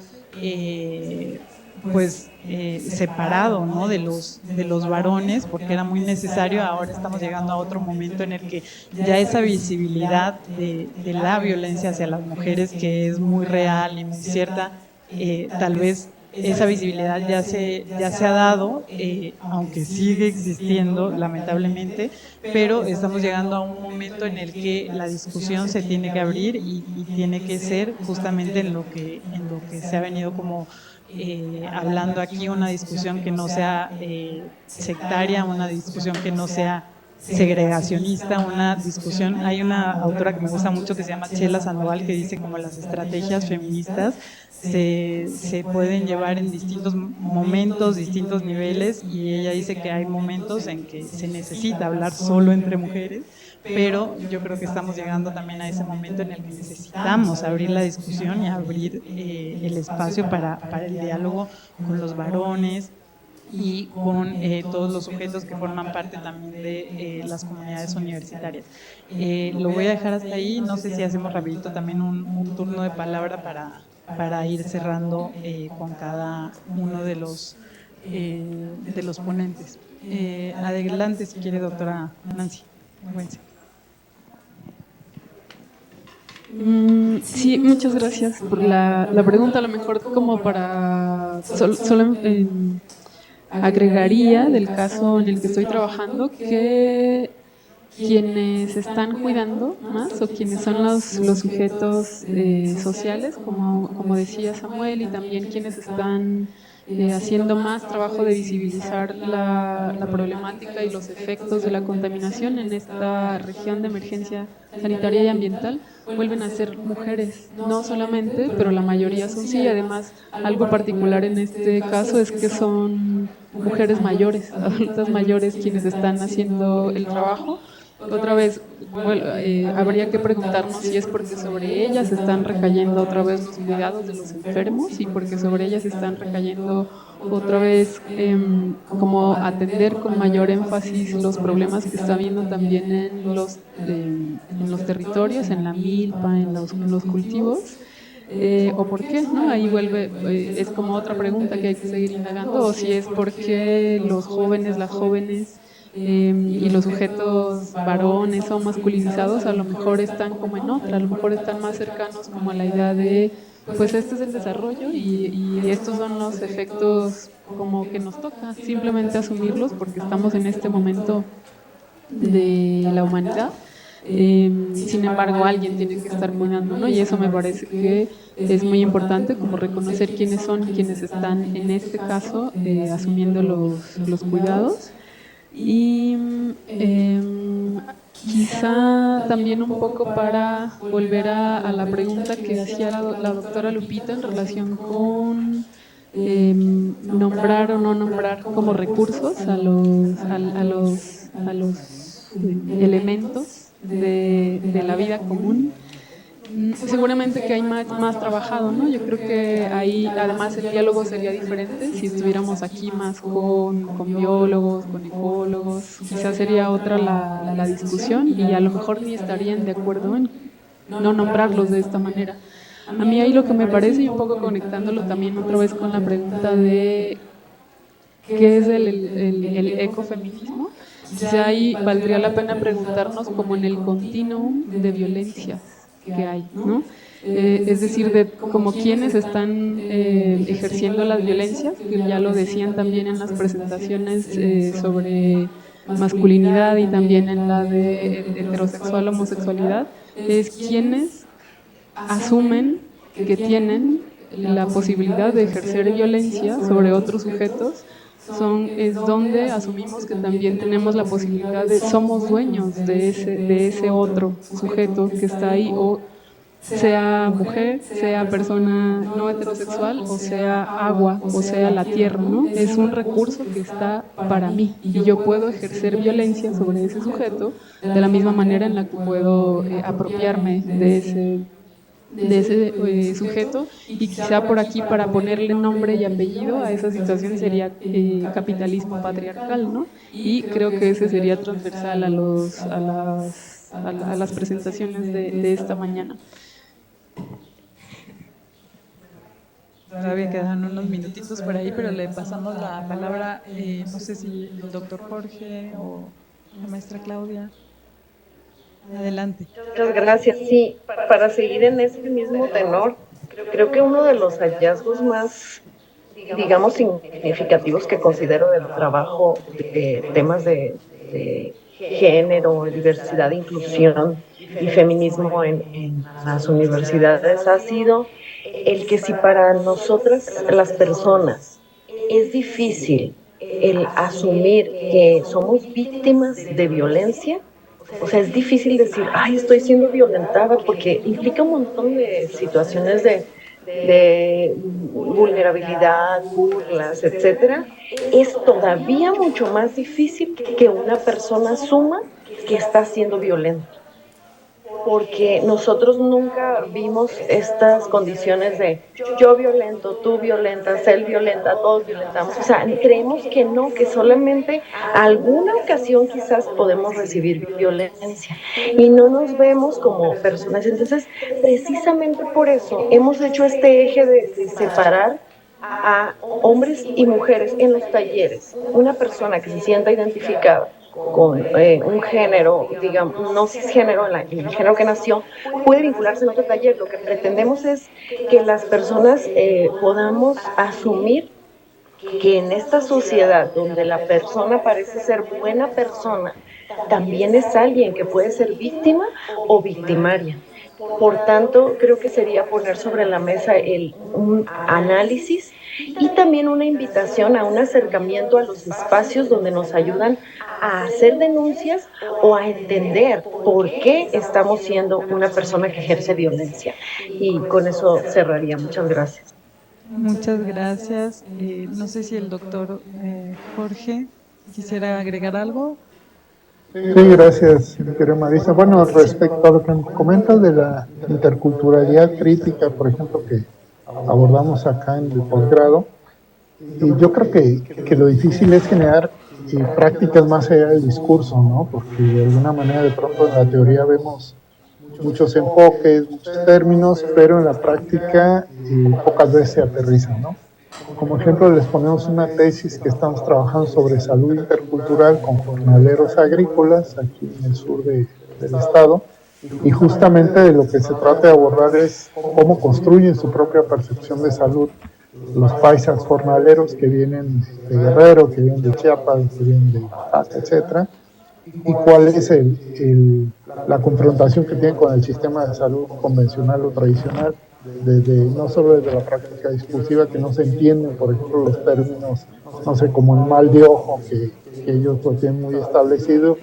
separado, ¿no?, de los varones, porque era muy necesario. Ahora estamos llegando a otro momento en el que ya esa visibilidad de la violencia hacia las mujeres, que es muy real y muy cierta, tal vez esa visibilidad ya se ha dado, aunque sigue existiendo lamentablemente, pero estamos llegando a un momento en el que la discusión se tiene que abrir y tiene que ser justamente en lo que se ha venido como hablando aquí, una discusión que no sea sectaria, una discusión que no sea segregacionista, una discusión. Hay una autora que me gusta mucho que se llama Chela Sandoval, que dice como las estrategias feministas se pueden llevar en distintos momentos, distintos niveles, y ella dice que hay momentos en que se necesita hablar solo entre mujeres, pero yo creo que estamos llegando también a ese momento en el que necesitamos abrir la discusión y abrir el espacio para el diálogo con los varones y con todos los sujetos que forman parte también de las comunidades universitarias. Lo voy a dejar hasta ahí. No sé si hacemos rapidito también un turno de palabra para ir cerrando con cada uno de los ponentes. Adelante si quiere, doctora Nancy. Sí, muchas gracias por la pregunta. A lo mejor como para solo agregaría del caso en el que estoy trabajando que quienes están cuidando más o quienes son los sujetos sociales, como decía Samuel, y también quienes están haciendo más trabajo de visibilizar la problemática y los efectos de la contaminación en esta región de emergencia sanitaria y ambiental, vuelven a ser mujeres, no solamente, pero la mayoría son sí. Además, algo particular en este caso es que son mujeres mayores, adultas mayores, quienes están haciendo el trabajo. Otra vez, habría que preguntarnos si es porque sobre ellas están recayendo otra vez los cuidados de los enfermos y porque sobre ellas están recayendo otra vez como atender con mayor énfasis los problemas que está habiendo también en los territorios, en la milpa, en los cultivos. ¿O por qué? ¿No? Ahí vuelve, es como otra pregunta que hay que seguir indagando, o si es porque los jóvenes, las jóvenes y los sujetos varones o masculinizados a lo mejor están como en otra, a lo mejor están más cercanos como a la idea de, pues este es el desarrollo y estos son los efectos como que nos toca simplemente asumirlos porque estamos en este momento de la humanidad. Sin embargo, alguien tiene que estar cuidando, ¿no? Y eso me parece que es muy importante, como reconocer quiénes son quienes están en este caso asumiendo los cuidados. Y quizá también un poco para volver a la pregunta que hacía la doctora Lupita en relación con nombrar o no nombrar como recursos a los elementos de la vida común. Seguramente que hay más trabajado, ¿no? Yo creo que ahí además el diálogo sería diferente si estuviéramos aquí más con biólogos, con ecólogos, quizás sería otra la discusión y a lo mejor ni estarían de acuerdo en no nombrarlos de esta manera. A mí ahí lo que me parece, y un poco conectándolo también otra vez con la pregunta de qué es el ecofeminismo, quizá ahí valdría la pena preguntarnos como en el continuum de violencias que hay, ¿no? Es decir, de como quienes están ejerciendo las violencias, que ya lo decían también en las presentaciones sobre masculinidad y también en la de heterosexual, homosexualidad, es quienes asumen que tienen la posibilidad de ejercer violencia sobre otros sujetos, es donde asumimos que también tenemos la posibilidad de somos dueños de ese otro sujeto que está ahí, o sea mujer, sea persona no heterosexual, o sea agua, o sea la tierra, ¿no? Es un recurso que está para mí y yo puedo ejercer violencia sobre ese sujeto de la misma manera en la que puedo apropiarme de de ese sujeto, y quizá por aquí para ponerle nombre y apellido a esa situación sería capitalismo patriarcal, ¿no? Y creo que ese sería transversal a las presentaciones de esta mañana. Todavía quedan unos minutitos por ahí, pero le pasamos la palabra, no sé si el doctor Jorge o la maestra Claudia. Adelante. Muchas gracias. Sí, para seguir en ese mismo tenor, creo que uno de los hallazgos más, digamos, significativos que considero del trabajo de temas de género, diversidad, inclusión y feminismo en las universidades ha sido el que si para nosotras las personas es difícil el asumir que somos víctimas de violencia, o sea, es difícil decir, ay, estoy siendo violentada, porque implica un montón de situaciones de vulnerabilidad, burlas, etcétera. Es todavía mucho más difícil que una persona asuma que está siendo violenta, porque nosotros nunca vimos estas condiciones de yo violento, tú violentas, él violenta, todos violentamos. O sea, creemos que no, que solamente alguna ocasión quizás podemos recibir violencia y no nos vemos como personas. Entonces, precisamente por eso hemos hecho este eje de separar a hombres y mujeres en los talleres. Una persona que se sienta identificada con un género, digamos, no cisgénero, en el género que nació, puede vincularse en otro taller. Lo que pretendemos es que las personas podamos asumir que en esta sociedad donde la persona parece ser buena persona, también es alguien que puede ser víctima o victimaria. Por tanto, creo que sería poner sobre la mesa un análisis y también una invitación a un acercamiento a los espacios donde nos ayudan a hacer denuncias o a entender por qué estamos siendo una persona que ejerce violencia. Y con eso cerraría. Muchas gracias. Muchas gracias. No sé si el doctor Jorge quisiera agregar algo. Sí, gracias, querida Marisa. Bueno, respecto a lo que comentas de la interculturalidad crítica, por ejemplo, que abordamos acá en el posgrado, y yo creo que lo difícil es generar prácticas más allá del discurso, ¿no? Porque de alguna manera de pronto en la teoría vemos muchos enfoques, muchos términos, pero en la práctica pocas veces se aterrizan, ¿no? Como ejemplo les ponemos una tesis que estamos trabajando sobre salud intercultural con jornaleros agrícolas aquí en el sur del estado, y justamente de lo que se trata de abordar es cómo construyen su propia percepción de salud los paisas jornaleros que vienen de Guerrero, que vienen de Chiapas, que vienen de Oaxaca, etcétera, y cuál es la confrontación que tienen con el sistema de salud convencional o tradicional, no solo desde la práctica discursiva, que no se entienden, por ejemplo, los términos, no sé, como el mal de ojo, que ellos lo tienen muy establecido,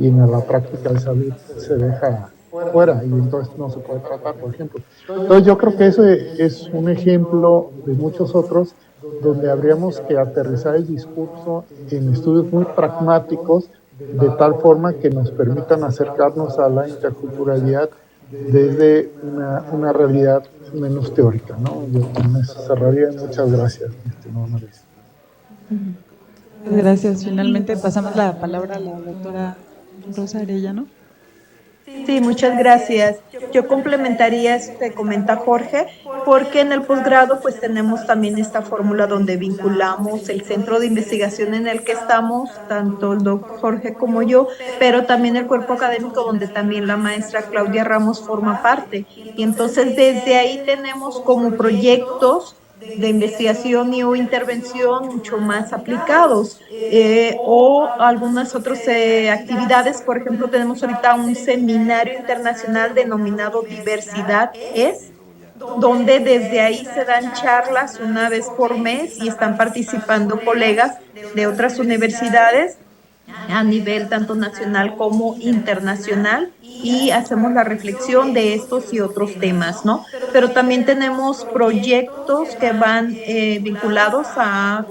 y en la práctica de salud se deja fuera, y entonces no se puede tratar, por ejemplo. Entonces yo creo que eso es un ejemplo de muchos otros, donde habríamos que aterrizar el discurso en estudios muy pragmáticos, de tal forma que nos permitan acercarnos a la interculturalidad desde una realidad menos teórica, ¿no? Yo con eso cerraría. Muchas gracias. Gracias. Finalmente pasamos la palabra a la doctora Rosa Arellano. Sí, muchas gracias. Yo complementaría eso que comenta Jorge, porque en el posgrado pues tenemos también esta fórmula donde vinculamos el centro de investigación en el que estamos, tanto el doctor Jorge como yo, pero también el cuerpo académico donde también la maestra Claudia Ramos forma parte. Y entonces desde ahí tenemos como proyectos de investigación y o intervención mucho más aplicados, o algunas otras actividades. Por ejemplo, tenemos ahorita un seminario internacional denominado Diversidad es, donde desde ahí se dan charlas una vez por mes y están participando colegas de otras universidades a nivel tanto nacional como internacional, y hacemos la reflexión de estos y otros temas, ¿no? Pero también tenemos proyectos que van vinculados a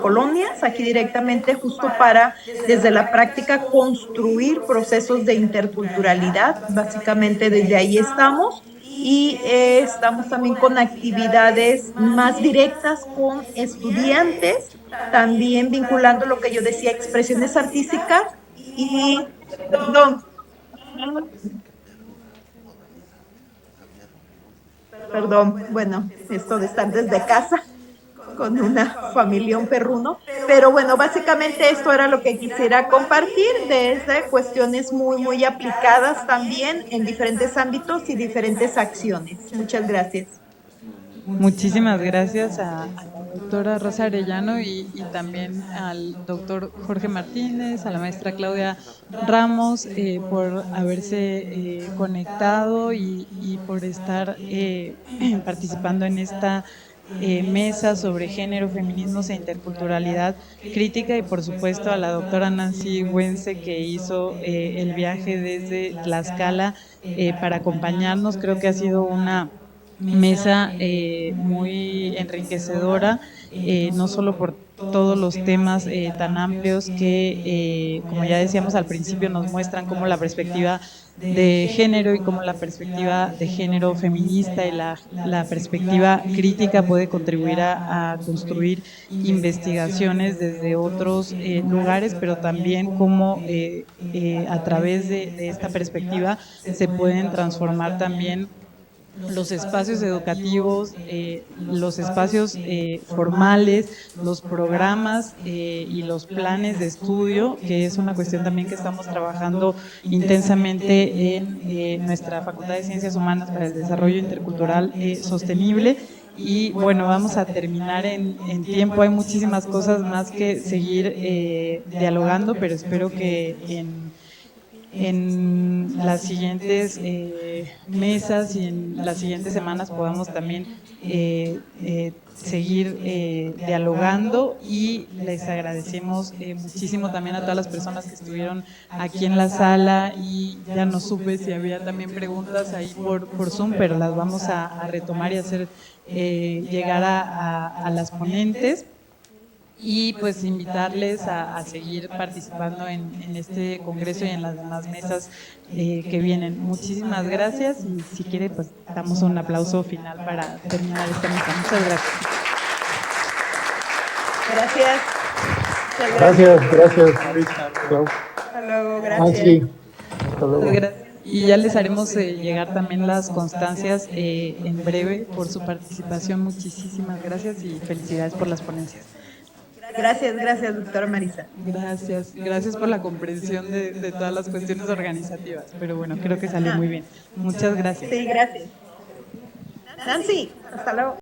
colonias, aquí directamente, justo para, desde la práctica, construir procesos de interculturalidad. Básicamente desde ahí estamos. y estamos también con actividades más directas con estudiantes, también vinculando lo que yo decía, expresiones artísticas y, perdón, bueno, esto de estar desde casa con una familia, un perruno, pero bueno, básicamente esto era lo que quisiera compartir desde cuestiones muy aplicadas también en diferentes ámbitos y diferentes acciones. Muchas gracias. Muchísimas gracias a la doctora Rosa Arellano y también al doctor Jorge Martínez, a la maestra Claudia Ramos por haberse conectado y por estar participando en esta mesa sobre género, feminismos e interculturalidad crítica, y por supuesto a la doctora Nancy Güense, que hizo el viaje desde Tlaxcala para acompañarnos. Creo que ha sido una mesa muy enriquecedora, no solo por todos los temas tan amplios que, como ya decíamos al principio, nos muestran cómo la perspectiva de género y cómo la perspectiva de género feminista y la perspectiva crítica puede contribuir a construir investigaciones desde otros lugares, pero también cómo a través de esta perspectiva se pueden transformar también los espacios educativos, los espacios formales, los programas y los planes de estudio, que es una cuestión también que estamos trabajando intensamente en nuestra Facultad de Ciencias Humanas para el Desarrollo Intercultural Sostenible. Y bueno, vamos a terminar en tiempo. Hay muchísimas cosas más que seguir dialogando, pero espero que en las siguientes mesas y en las siguientes semanas podamos también seguir dialogando, y les agradecemos muchísimo también a todas las personas que estuvieron aquí en la sala, y ya no supe si había también preguntas ahí por Zoom, pero las vamos a retomar y hacer llegar a las ponentes. Y pues invitarles a seguir participando en este congreso y en las demás mesas que vienen. Muchísimas gracias, y si quiere pues damos un aplauso final para terminar esta mesa. Muchas gracias. Gracias. Gracias, Clau. Hasta luego, gracias. Ah, sí. Hasta luego. Gracias. Y ya les haremos llegar también las constancias en breve por su participación. Muchísimas gracias y felicidades por las ponencias. Gracias, doctora Marisa. Gracias por la comprensión de todas las cuestiones organizativas, pero bueno, creo que salió muy bien. Muchas gracias. Sí, gracias. Nancy, hasta luego.